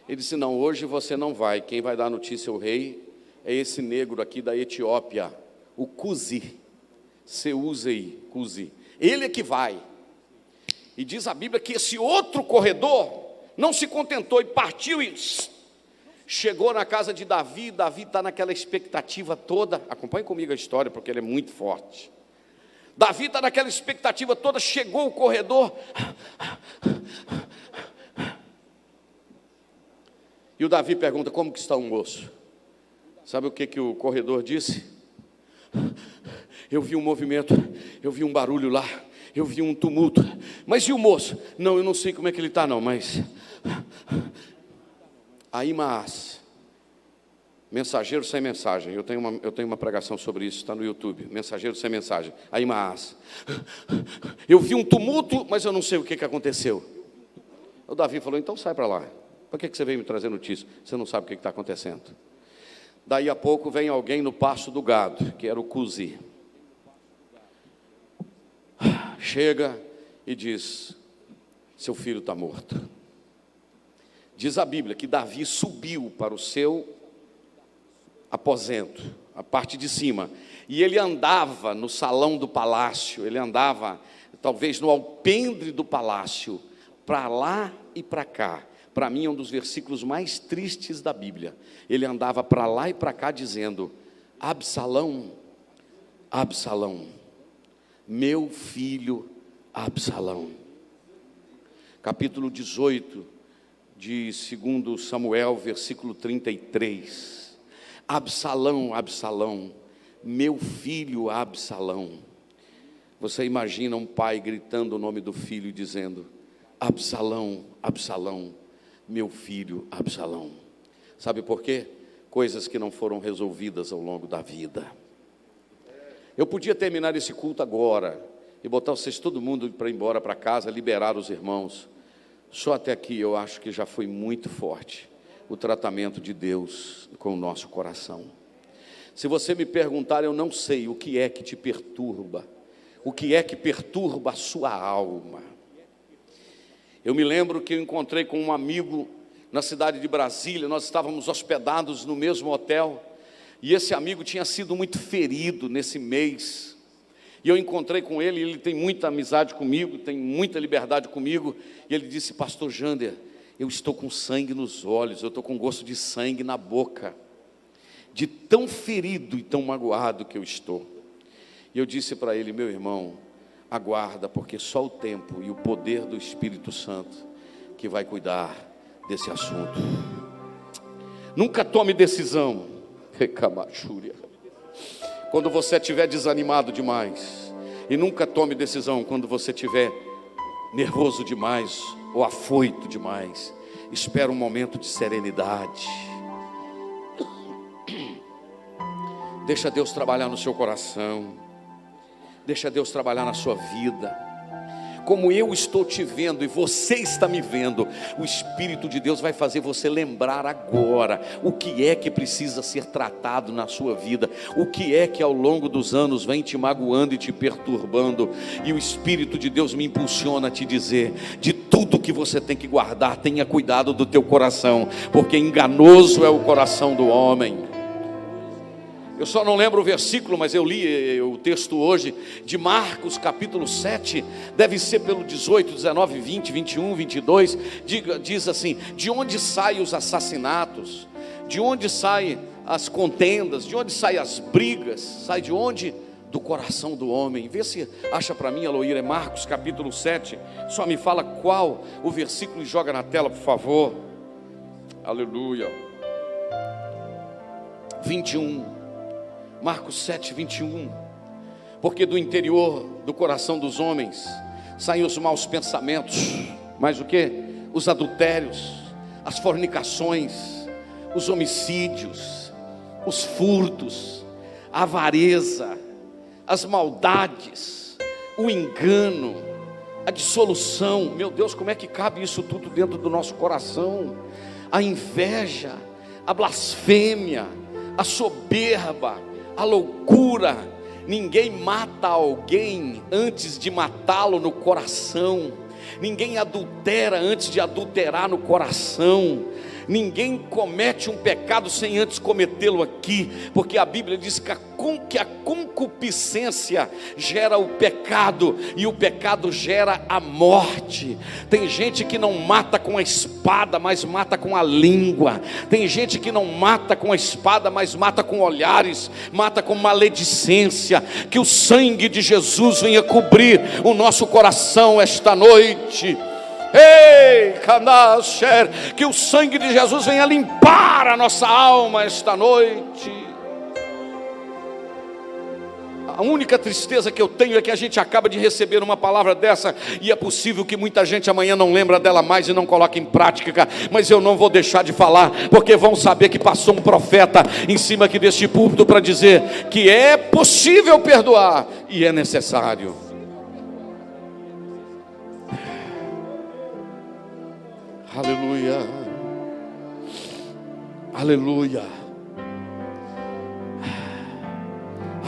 Ele disse: não, hoje você não vai. Quem vai dar notícia ao rei é esse negro aqui da Etiópia, o Cusi. Seusei, Cusi. Ele é que vai. E diz a Bíblia que esse outro corredor não se contentou e partiu e chegou na casa de Davi. Davi está naquela expectativa toda. Acompanhe comigo a história, porque ele é muito forte. Davi está naquela expectativa toda. Chegou o corredor. E o Davi pergunta: como que está o moço? Sabe o que o corredor disse? Eu vi um movimento, eu vi um barulho lá, eu vi um tumulto. Mas e o moço? Não, eu não sei como é que ele está não, mas... Ahimaas, mensageiro sem mensagem. Eu tenho uma pregação sobre isso, está no YouTube. Mensageiro sem mensagem. Ahimaas, eu vi um tumulto, mas eu não sei o que aconteceu. O Davi falou: então sai para lá. Por que você veio me trazer notícia? Você não sabe o que está acontecendo. Daí a pouco vem alguém no pasto do gado, que era o Cusi. Chega e diz: seu filho está morto. Diz a Bíblia que Davi subiu para o seu aposento, a parte de cima, e ele andava no salão do palácio, ele andava talvez no alpendre do palácio, para lá e para cá. Para mim é um dos versículos mais tristes da Bíblia. Ele andava para lá e para cá dizendo: Absalão, Absalão, meu filho Absalão. Capítulo 18 de 2 Samuel, versículo 33. Absalão, Absalão, meu filho Absalão. Você imagina um pai gritando o nome do filho e dizendo: Absalão, Absalão, meu filho Absalão. Sabe por quê? Coisas que não foram resolvidas ao longo da vida. Eu podia terminar esse culto agora e botar vocês, todo mundo, para ir embora para casa, liberar os irmãos. Só até aqui eu acho que já foi muito forte o tratamento de Deus com o nosso coração. Se você me perguntar, eu não sei o que é que te perturba, o que é que perturba a sua alma. Eu me lembro que eu encontrei com um amigo na cidade de Brasília. Nós estávamos hospedados no mesmo hotel, e esse amigo tinha sido muito ferido nesse mês, e eu encontrei com ele, e ele tem muita amizade comigo, tem muita liberdade comigo, e ele disse: pastor Jander, eu estou com sangue nos olhos, eu estou com gosto de sangue na boca, de tão ferido e tão magoado que eu estou. E eu disse para ele: meu irmão, aguarda, porque só o tempo e o poder do Espírito Santo que vai cuidar desse assunto. Nunca tome decisão, recamachúria, quando você estiver desanimado demais, e nunca tome decisão quando você estiver nervoso demais ou afoito demais. Espera um momento de serenidade. Deixa Deus trabalhar no seu coração. Deixa Deus trabalhar na sua vida. como eu estou te vendo e você está me vendo, o Espírito de Deus vai fazer você lembrar agora o que é que precisa ser tratado na sua vida, o que é que ao longo dos anos vem te magoando e te perturbando, e o Espírito de Deus me impulsiona a te dizer: de tudo que você tem que guardar, tenha cuidado do teu coração, porque enganoso é o coração do homem. Eu só não lembro o versículo, mas eu li o texto hoje de Marcos capítulo 7, deve ser pelo 18, 19, 20, 21, 22, diz assim: de onde saem os assassinatos, de onde saem as contendas, de onde saem as brigas, sai de onde? Do coração do homem. Vê se acha para mim, Aloir, é Marcos capítulo 7, só me fala qual o versículo e joga na tela, por favor. Aleluia. 21. Marcos 7, 21, porque do interior do coração dos homens saem os maus pensamentos, mas o que? Os adultérios, as fornicações, os homicídios, os furtos, a avareza, as maldades, o engano, a dissolução. Meu Deus, como é que cabe isso tudo dentro do nosso coração? A inveja, a blasfêmia, a soberba, a loucura. Ninguém mata alguém antes de matá-lo no coração. Ninguém adultera antes de adulterar no coração. Ninguém comete um pecado sem antes cometê-lo aqui, porque a Bíblia diz que a concupiscência gera o pecado, e o pecado gera a morte. Tem gente que não mata com a espada, mas mata com a língua. Tem gente que não mata com a espada, mas mata com olhares, mata com maledicência. Que o sangue de Jesus venha cobrir o nosso coração esta noite. Ei, Canasher, que o sangue de Jesus venha limpar a nossa alma esta noite. A única tristeza que eu tenho é que a gente acaba de receber uma palavra dessa, e é possível que muita gente amanhã não lembra dela mais e não coloque em prática, mas eu não vou deixar de falar, porque vão saber que passou um profeta em cima aqui deste púlpito para dizer que é possível perdoar e é necessário. Aleluia, aleluia,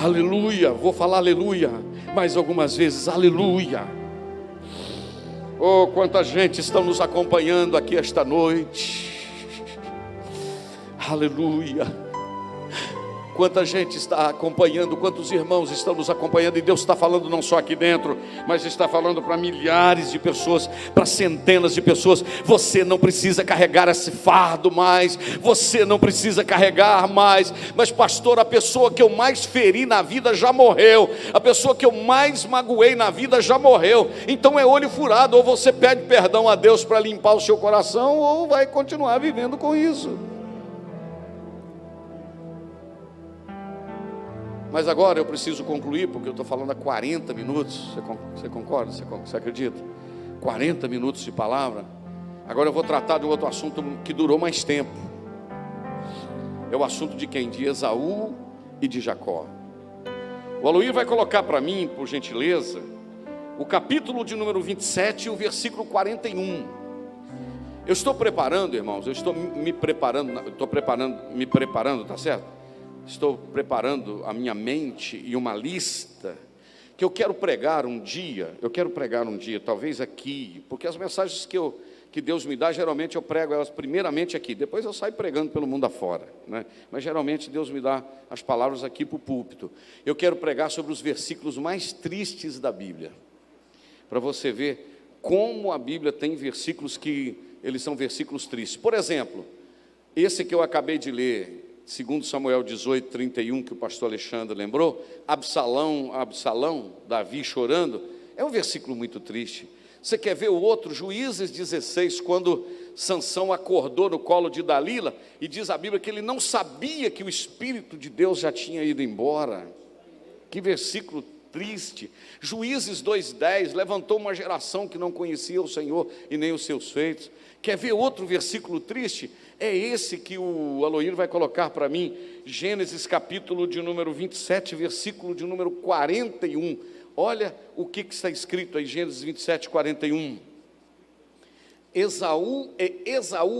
aleluia. Vou falar aleluia mais algumas vezes, aleluia. Oh, quanta gente está nos acompanhando aqui esta noite, aleluia. Quanta gente está acompanhando, quantos irmãos estão nos acompanhando, e Deus está falando não só aqui dentro, mas está falando para milhares de pessoas, para centenas de pessoas. Você não precisa carregar esse fardo mais, você não precisa carregar mais. Mas pastor, a pessoa que eu mais feri na vida já morreu, a pessoa que eu mais magoei na vida já morreu. Então é olho furado: ou você pede perdão a Deus para limpar o seu coração, ou vai continuar vivendo com isso. Mas agora eu preciso concluir, porque eu estou falando há 40 minutos. Você concorda? Você acredita? 40 minutos de palavra. Agora eu vou tratar de um outro assunto que durou mais tempo. É o assunto de quem? De Esaú e de Jacó. O Aloir vai colocar para mim, por gentileza, o capítulo de número 27 e o versículo 41. Eu estou preparando, irmãos, eu estou me preparando, tá certo? Estou preparando a minha mente e uma lista que eu quero pregar um dia. Talvez aqui, porque as mensagens que Deus me dá, geralmente eu prego elas primeiramente aqui, depois eu saio pregando pelo mundo afora, né? Mas geralmente Deus me dá as palavras aqui para o púlpito. Eu quero pregar sobre os versículos mais tristes da Bíblia, para você ver como a Bíblia tem versículos que eles são versículos tristes. Por exemplo, esse que eu acabei de ler, 2 Samuel 18, 31, que o pastor Alexandre lembrou, Absalão, Davi chorando, é um versículo muito triste. Você quer ver o outro? Juízes 16, quando Sansão acordou no colo de Dalila, e diz a Bíblia que ele não sabia que o Espírito de Deus já tinha ido embora. Que versículo triste. Juízes 2:10, levantou uma geração que não conhecia o Senhor e nem os seus feitos. Quer ver outro versículo triste? É esse que o Aloir vai colocar para mim, Gênesis capítulo de número 27, versículo de número 41. Olha o que está escrito aí, Gênesis 27, 41. Esaú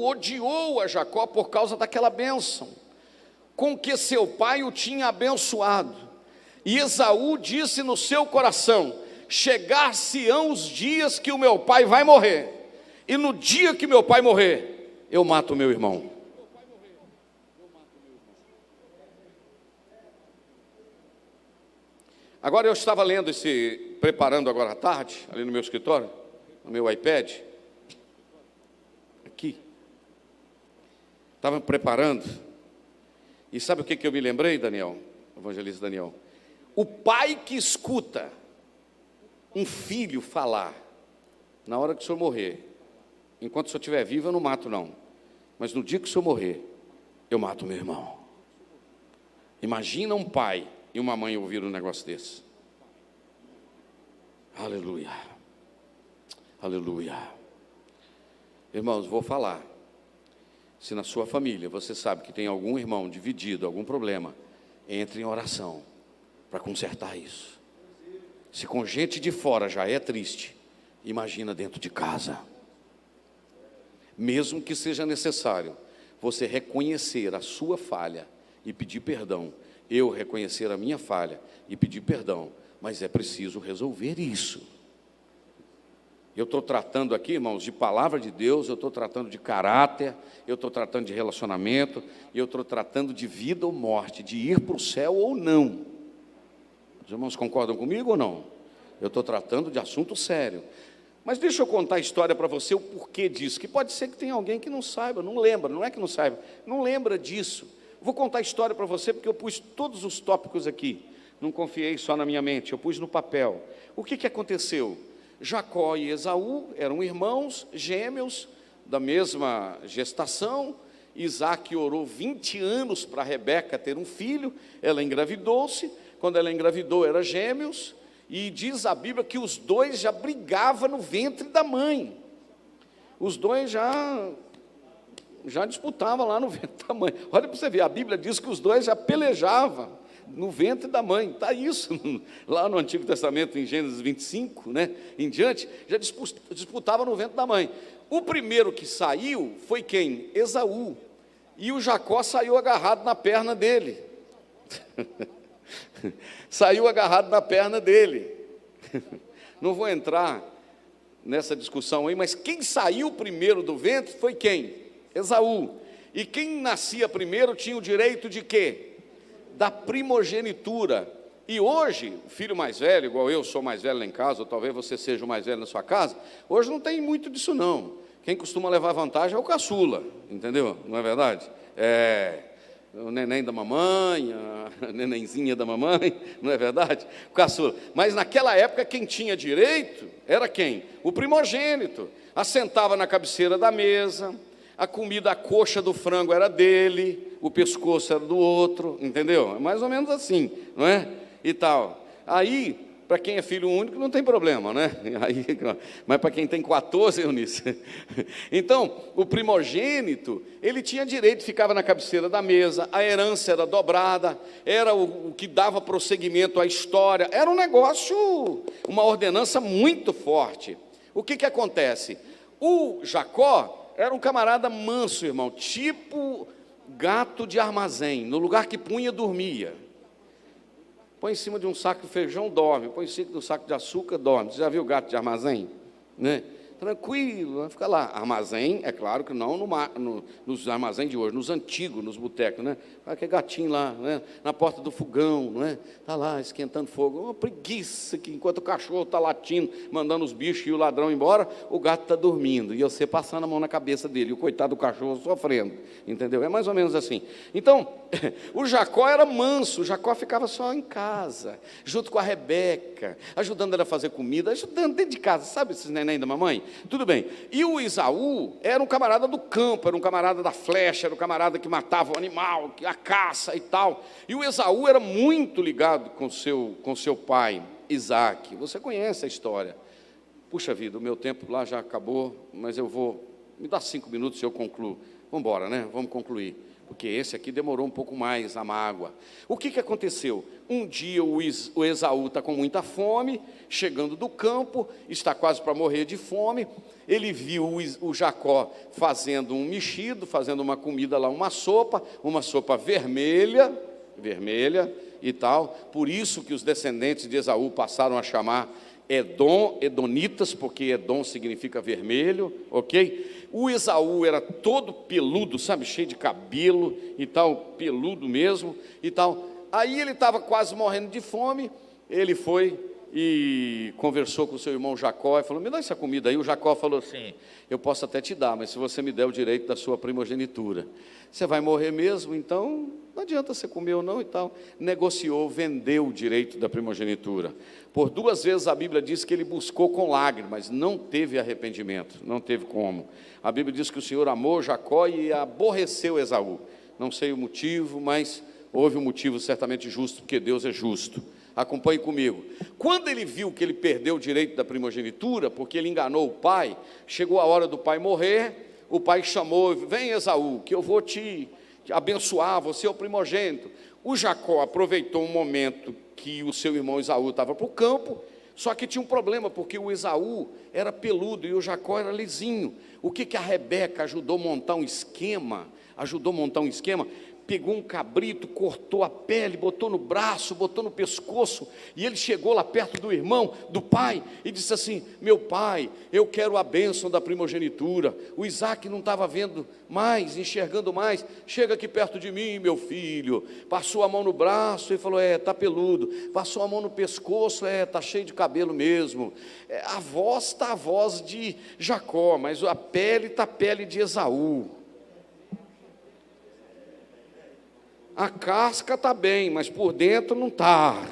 odiou a Jacó por causa daquela bênção, com que seu pai o tinha abençoado. E Esaú disse no seu coração: chegar-se-ão os dias que o meu pai vai morrer, e no dia que meu pai morrer, eu mato o meu irmão. Agora eu estava lendo preparando agora à tarde, ali no meu escritório, no meu iPad, aqui, estava preparando, e sabe o que eu me lembrei, Daniel, evangelista Daniel? O pai que escuta um filho falar: na hora que o senhor morrer, enquanto o senhor estiver vivo eu não mato não, mas no dia que o senhor morrer, eu mato o meu irmão. Imagina um pai e uma mãe ouvir um negócio desse. Aleluia, aleluia. Irmãos, vou falar. Se na sua família você sabe que tem algum irmão dividido, algum problema, entre em oração para consertar isso. Se com gente de fora já é triste, imagina dentro de casa. Mesmo que seja necessário você reconhecer a sua falha e pedir perdão, eu reconhecer a minha falha e pedir perdão, mas é preciso resolver isso. Eu estou tratando aqui, irmãos, de palavra de Deus, eu estou tratando de caráter, eu estou tratando de relacionamento, e eu estou tratando de vida ou morte, de ir para o céu ou não. Os irmãos concordam comigo ou não? Eu estou tratando de assunto sério. Mas deixa eu contar a história para você, o porquê disso, que pode ser que tenha alguém que não saiba, não lembra, não é que não saiba, não lembra disso. Vou contar a história para você, porque eu pus todos os tópicos aqui, não confiei só na minha mente, eu pus no papel. O que aconteceu? Jacó e Esaú eram irmãos gêmeos da mesma gestação. Isaac orou 20 anos para Rebeca ter um filho, ela engravidou-se. Quando ela engravidou, eram gêmeos, e diz a Bíblia que os dois já brigavam no ventre da mãe. Os dois já disputavam lá no ventre da mãe. Olha para você ver, a Bíblia diz que os dois já pelejavam no ventre da mãe. Está isso lá no Antigo Testamento, em Gênesis 25, né, em diante, já disputava no ventre da mãe. O primeiro que saiu foi quem? Esaú. E o Jacó saiu agarrado na perna dele. Saiu agarrado na perna dele. Não vou entrar nessa discussão aí, mas quem saiu primeiro do ventre foi quem? Esaú. E quem nascia primeiro tinha o direito de quê? Da primogenitura. E hoje, o filho mais velho, igual eu sou mais velho lá em casa, ou talvez você seja o mais velho na sua casa, hoje não tem muito disso não. Quem costuma levar vantagem é o caçula, entendeu? Não é verdade? O neném da mamãe, a nenenzinha da mamãe, não é verdade? O caçula. Mas naquela época quem tinha direito era quem? O primogênito. Assentava na cabeceira da mesa, a comida, a coxa do frango era dele, o pescoço era do outro, entendeu? É mais ou menos assim, não é? E tal. Aí, para quem é filho único, não tem problema, né? Aí, mas para quem tem 14, Eunice. Então, o primogênito, ele tinha direito, ficava na cabeceira da mesa, a herança era dobrada, era o que dava prosseguimento à história, era um negócio, uma ordenança muito forte. O que acontece? O Jacó era um camarada manso, irmão, tipo gato de armazém, no lugar que punha, dormia. Põe em cima de um saco de feijão, dorme. Põe em cima de um saco de açúcar, dorme. Você já viu gato de armazém? Né? Tranquilo, fica lá. Armazém, é claro que não nos armazéns de hoje, nos antigos, nos botecos, né? Aquele gatinho lá, né? Na porta do fogão, né? Está lá esquentando fogo. Uma preguiça, que enquanto o cachorro está latindo, mandando os bichos e o ladrão embora, o gato está dormindo. E você passando a mão na cabeça dele, e o coitado do cachorro sofrendo. Entendeu? É mais ou menos assim. Então, o Jacó era manso, o Jacó ficava só em casa, junto com a Rebeca, ajudando ela a fazer comida, ajudando dentro de casa, sabe esses neném da mamãe? Tudo bem. E o Esaú era um camarada do campo, era um camarada da flecha, era um camarada que matava o animal, a caça e tal. E o Esaú era muito ligado com seu pai, Isaac. Você conhece a história. Puxa vida, o meu tempo lá já acabou, mas me dá 5 minutos e eu concluo Vamos embora, né? Vamos concluir. Porque esse aqui demorou um pouco mais, a mágoa. O que aconteceu? Um dia o Esaú está com muita fome, chegando do campo, está quase para morrer de fome. Ele viu o Jacó fazendo um mexido, fazendo uma comida lá, uma sopa vermelha e tal. Por isso que os descendentes de Esaú passaram a chamar edonitas, porque Edom significa vermelho, ok? O Esaú era todo peludo, sabe, cheio de cabelo e tal, peludo mesmo e tal. Aí ele estava quase morrendo de fome, ele foi e conversou com o seu irmão Jacó e falou: me dá essa comida aí. O Jacó falou assim: eu posso até te dar, mas se você me der o direito da sua primogenitura, você vai morrer mesmo, então não adianta você comer ou não e tal. Negociou, vendeu o direito da primogenitura. Por 2 vezes a Bíblia diz que ele buscou com lágrimas, não teve arrependimento, não teve como. A Bíblia diz que o Senhor amou Jacó e aborreceu Esaú. Não sei o motivo, mas houve um motivo certamente justo, porque Deus é justo. Acompanhe comigo. Quando ele viu que ele perdeu o direito da primogenitura, porque ele enganou o pai, chegou a hora do pai morrer, o pai chamou: vem Esaú, que eu vou te abençoar, você é o primogênito. O Jacó aproveitou um momento que o seu irmão Esaú estava para o campo, só que tinha um problema, porque o Esaú era peludo e o Jacó era lisinho. O que a Rebeca ajudou a montar um esquema? Pegou um cabrito, cortou a pele, botou no braço, botou no pescoço, e ele chegou lá perto do irmão, do pai, e disse assim: meu pai, eu quero a bênção da primogenitura. O Isaac não estava vendo mais, enxergando mais. Chega aqui perto de mim, meu filho. Passou a mão no braço e falou: está peludo. Passou a mão no pescoço, está cheio de cabelo mesmo. A voz está a voz de Jacó, mas a pele está a pele de Esaú. A casca está bem, mas por dentro não está.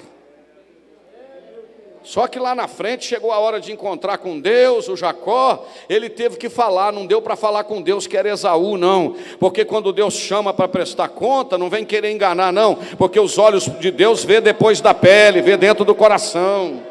Só que lá na frente chegou a hora de encontrar com Deus. O Jacó, ele teve que falar, não deu para falar com Deus que era Esaú, não. Porque quando Deus chama para prestar conta, não vem querer enganar, não. Porque os olhos de Deus vê depois da pele, vê dentro do coração.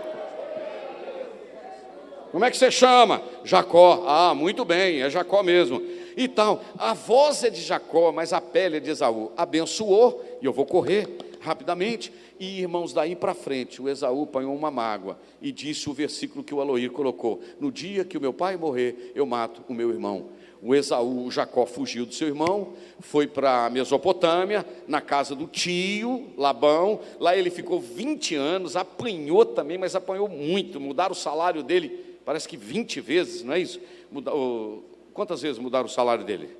Como é que você chama? Jacó. Ah, muito bem, é Jacó mesmo. Então, a voz é de Jacó, mas a pele é de Esaú. Abençoou, e eu vou correr rapidamente. E, irmãos, daí para frente, o Esaú apanhou uma mágoa e disse o versículo que o Aloir colocou: no dia que o meu pai morrer, eu mato o meu irmão. O Jacó fugiu do seu irmão, foi para a Mesopotâmia, na casa do tio Labão. Lá ele ficou 20 anos, apanhou também, mas apanhou muito. Mudaram o salário dele, parece que 20 vezes, não é isso? Quantas vezes mudaram o salário dele?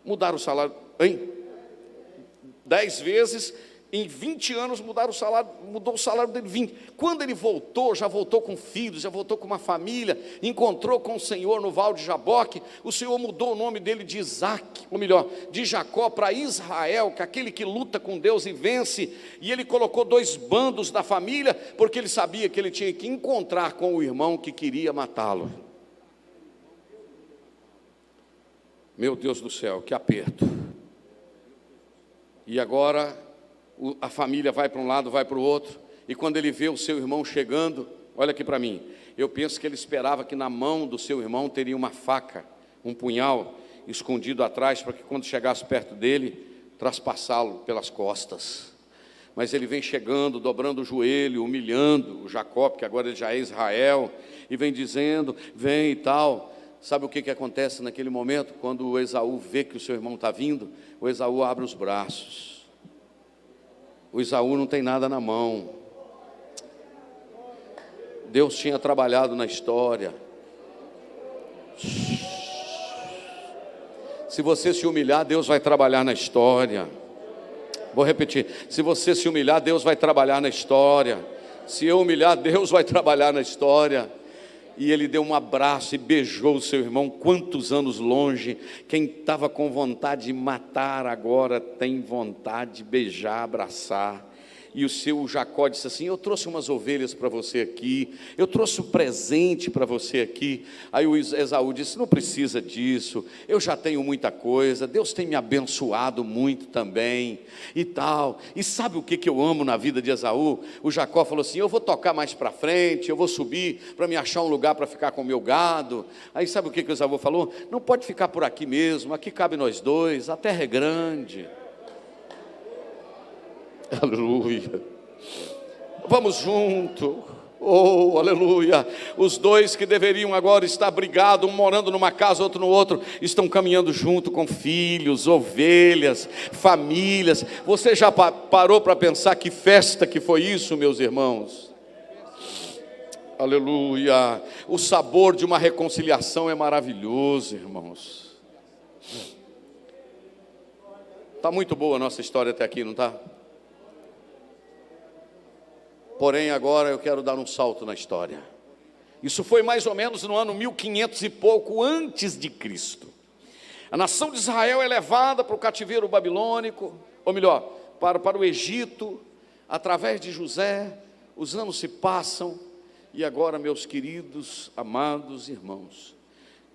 Mudaram o salário, hein? 10 vezes, em 20 anos mudaram o salário, mudou o salário dele 20. Quando ele voltou, já voltou com filhos, já voltou com uma família, encontrou com o Senhor no Val de Jaboque. O Senhor mudou o nome dele de Isaac, ou melhor, de Jacó para Israel, que é aquele que luta com Deus e vence. E ele colocou 2 bandos da família, porque ele sabia que ele tinha que encontrar com o irmão que queria matá-lo. Meu Deus do céu, que aperto. E agora a família vai para um lado, vai para o outro. E quando ele vê o seu irmão chegando, olha aqui para mim, eu penso que ele esperava que na mão do seu irmão teria uma faca, um punhal escondido atrás, para que quando chegasse perto dele, traspassá-lo pelas costas. Mas ele vem chegando, dobrando o joelho, humilhando o Jacó, porque agora ele já é Israel, e vem dizendo: vem e tal. Sabe o que acontece naquele momento? Quando o Esaú vê que o seu irmão está vindo, o Esaú abre os braços. O Esaú não tem nada na mão. Deus tinha trabalhado na história. Se você se humilhar, Deus vai trabalhar na história. Vou repetir: se você se humilhar, Deus vai trabalhar na história. Se eu humilhar, Deus vai trabalhar na história. E ele deu um abraço e beijou o seu irmão. Quantos anos longe, quem estava com vontade de matar agora tem vontade de beijar, abraçar. E o seu Jacó disse assim: eu trouxe umas ovelhas para você aqui, eu trouxe um presente para você aqui. Aí o Esaú disse: não precisa disso, eu já tenho muita coisa, Deus tem me abençoado muito também e tal. E sabe o que eu amo na vida de Esaú? O Jacó falou assim: eu vou tocar mais para frente, eu vou subir para me achar um lugar para ficar com o meu gado. Aí sabe o que o Esaú falou? Não pode ficar por aqui mesmo, aqui cabe nós dois, a terra é grande. Aleluia. Vamos junto. Oh, aleluia. Os dois que deveriam agora estar brigados, um morando numa casa, outro no outro, estão caminhando junto com filhos, ovelhas, famílias. Você já parou para pensar que festa que foi isso, meus irmãos? Aleluia. O sabor de uma reconciliação é maravilhoso, irmãos. Está muito boa a nossa história até aqui, não está? Porém, agora eu quero dar um salto na história. Isso foi mais ou menos no ano 1500 e pouco antes de Cristo. A nação de Israel é levada para o cativeiro babilônico, ou melhor, para o Egito, através de José. Os anos se passam, e agora, meus queridos, amados irmãos,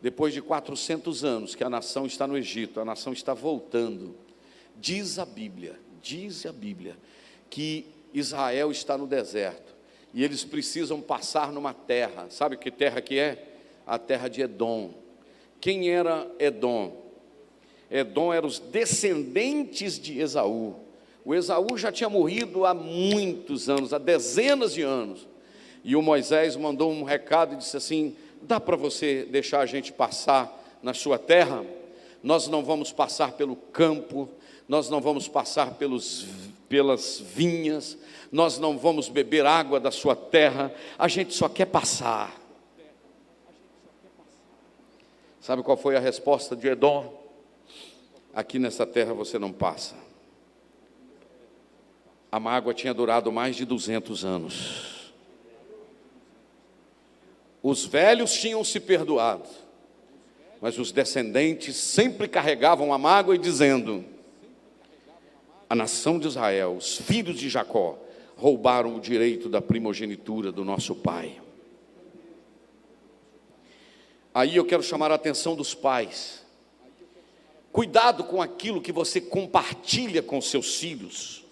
depois de 400 anos que a nação está no Egito, a nação está voltando. Diz a Bíblia, que Israel está no deserto, e eles precisam passar numa terra. Sabe que terra que é? A terra de Edom. Quem era Edom? Edom eram os descendentes de Esaú. O Esaú já tinha morrido há muitos anos, há dezenas de anos, e o Moisés mandou um recado e disse assim: dá para você deixar a gente passar na sua terra? Nós não vamos passar pelo campo, nós não vamos passar pelas vinhas, nós não vamos beber água da sua terra, a gente só quer passar. Sabe qual foi a resposta de Edom? Aqui nessa terra você não passa. A mágoa tinha durado mais de 200 anos. Os velhos tinham se perdoado, mas os descendentes sempre carregavam a mágoa e dizendo: a nação de Israel, os filhos de Jacó, roubaram o direito da primogenitura do nosso pai. Aí eu quero chamar a atenção dos pais. Cuidado com aquilo que você compartilha com seus filhos.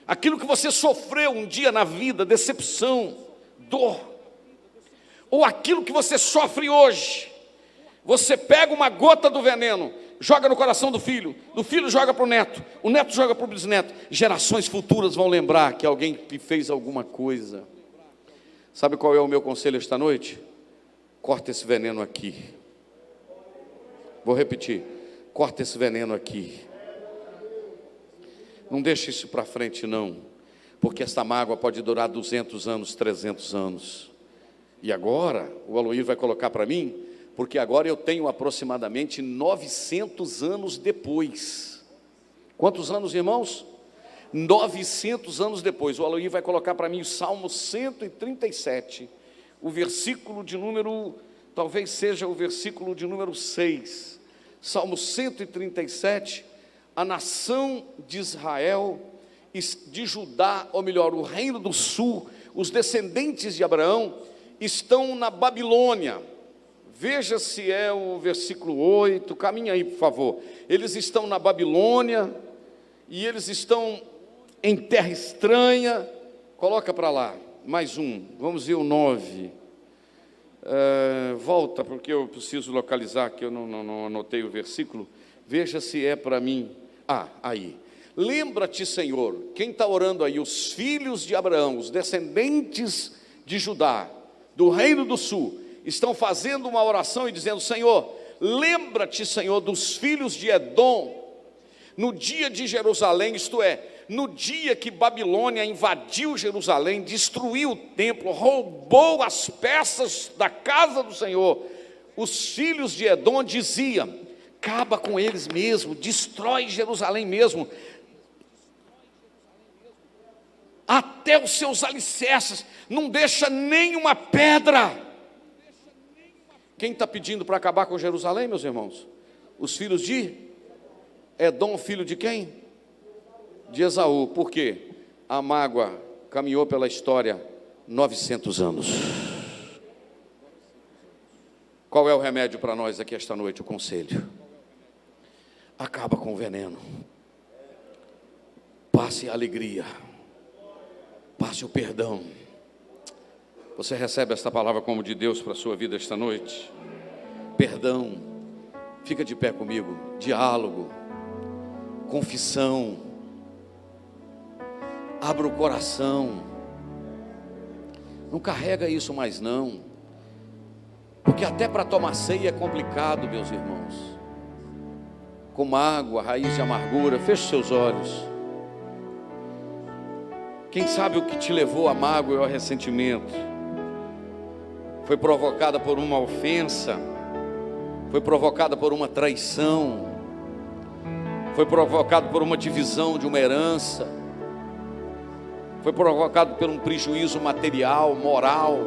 Aquilo que você sofreu um dia na vida, decepção, dor, ou aquilo que você sofre hoje. Você pega uma gota do veneno, joga no coração do filho joga para o neto joga para o bisneto. Gerações futuras vão lembrar que alguém lhe fez alguma coisa. Sabe qual é o meu conselho esta noite? Corta esse veneno aqui. Vou repetir: corta esse veneno aqui. Não deixe isso para frente não, porque essa mágoa pode durar 200 anos, 300 anos. E agora, o Aloir vai colocar para mim, porque agora eu tenho aproximadamente 900 anos depois. Quantos anos, irmãos? 900 anos depois. O Aloir vai colocar para mim o Salmo 137, o versículo de número, talvez seja o versículo de número 6. Salmo 137, a nação de Israel, de Judá, ou melhor, o reino do sul, os descendentes de Abraão, estão na Babilônia. Veja se é o versículo 8, caminha aí por favor. Eles estão na Babilônia, e eles estão em terra estranha. Coloca para lá, mais um, vamos ver o 9. Volta, porque eu preciso localizar, que eu não anotei o versículo. Veja se é para mim. Aí. Lembra-te, Senhor, quem está orando aí? Os filhos de Abraão, os descendentes de Judá, do reino do sul, estão fazendo uma oração e dizendo: Senhor, lembra-te, Senhor, dos filhos de Edom, no dia de Jerusalém, isto é, no dia que Babilônia invadiu Jerusalém, destruiu o templo, roubou as peças da casa do Senhor. Os filhos de Edom diziam: acaba com eles mesmo, destrói Jerusalém mesmo, até os seus alicerces, não deixa nenhuma pedra. Quem está pedindo para acabar com Jerusalém, meus irmãos? Os filhos de Edom, filho de quem? de Esaú. Por quê? A mágoa caminhou pela história 900 anos. Qual é o remédio para nós aqui esta noite? O conselho: acaba com o veneno, passe a alegria, passe o perdão. Você recebe esta palavra como de Deus para a sua vida esta noite? Perdão. Fica de pé comigo. Diálogo, confissão, abra o coração. Não carrega isso mais não, porque até para tomar ceia é complicado, meus irmãos. Com mágoa, raiz de amargura. Feche seus olhos. Quem sabe o que te levou à mágoa e ao ressentimento foi provocada por uma ofensa, foi provocada por uma traição, foi provocado por uma divisão de uma herança, foi provocado por um prejuízo material, moral.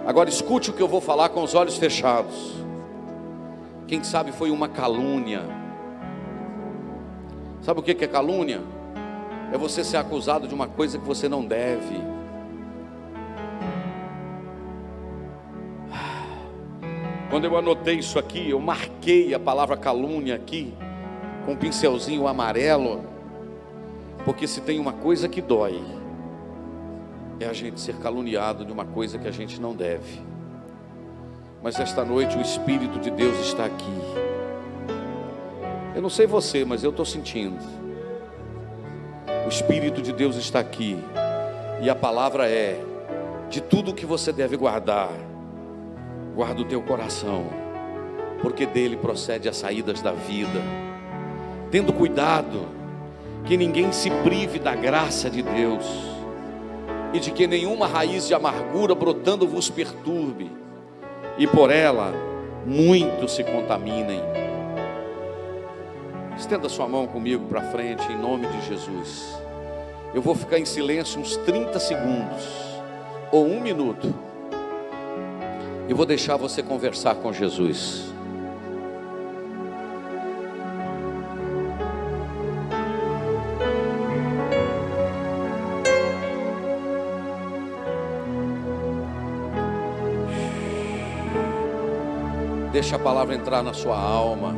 Agora escute o que eu vou falar com os olhos fechados. Quem sabe foi uma calúnia. Sabe o que é calúnia? É você ser acusado de uma coisa que você não deve. Quando eu anotei isso aqui, eu marquei a palavra calúnia aqui com um pincelzinho amarelo, porque se tem uma coisa que dói, é a gente ser caluniado de uma coisa que a gente não deve. Mas esta noite o Espírito de Deus está aqui. Eu não sei você, mas eu estou sentindo. O Espírito de Deus está aqui. E a palavra é: de tudo que você deve guardar, guarda o teu coração, porque dele procede as saídas da vida. Tendo cuidado que ninguém se prive da graça de Deus, e de que nenhuma raiz de amargura brotando vos perturbe, e por ela muitos se contaminem. Estenda sua mão comigo para frente, em nome de Jesus. Eu vou ficar em silêncio uns 30 segundos, ou 1 minuto, e vou deixar você conversar com Jesus. Deixa a palavra entrar na sua alma.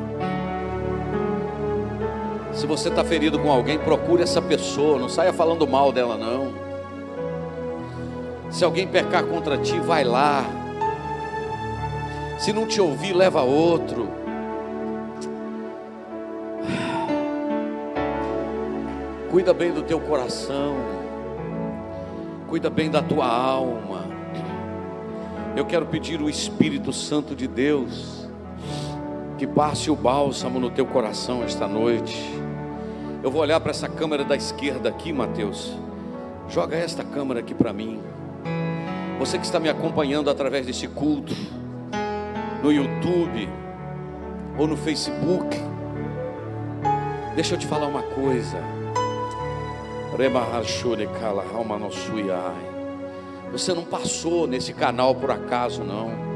Se você está ferido com alguém, procure essa pessoa. Não saia falando mal dela não. Se alguém pecar contra ti, vai lá. Se não te ouvir, leva outro. Cuida bem do teu coração. Cuida bem da tua alma. Eu quero pedir o Espírito Santo de Deus que passe o bálsamo no teu coração esta noite. Eu vou olhar para essa câmera da esquerda aqui, Mateus. Joga esta câmera aqui para mim. Você que está me acompanhando através desse culto, no YouTube ou no Facebook, deixa eu te falar uma coisa. Você não passou nesse canal por acaso não.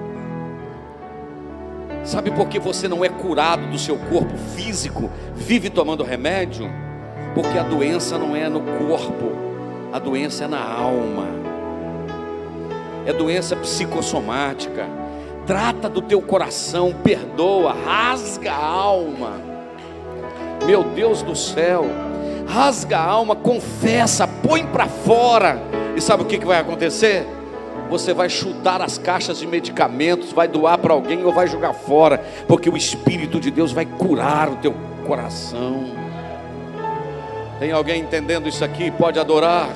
Sabe por que você não é curado do seu corpo físico, vive tomando remédio? Porque a doença não é no corpo, a doença é na alma. É doença psicossomática. Trata do teu coração, perdoa, rasga a alma. Meu Deus do céu, rasga a alma, confessa, põe para fora. E sabe o que vai acontecer? Você vai chutar as caixas de medicamentos, vai doar para alguém ou vai jogar fora, porque o Espírito de Deus vai curar o teu coração. Tem alguém entendendo isso aqui? Pode adorar.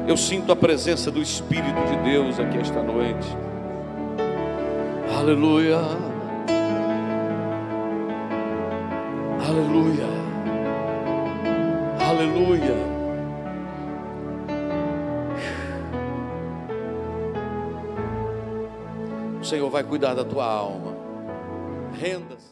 Eu sinto a presença do Espírito de Deus aqui esta noite. Aleluia, aleluia, aleluia. O Senhor vai cuidar da tua alma. Renda-se.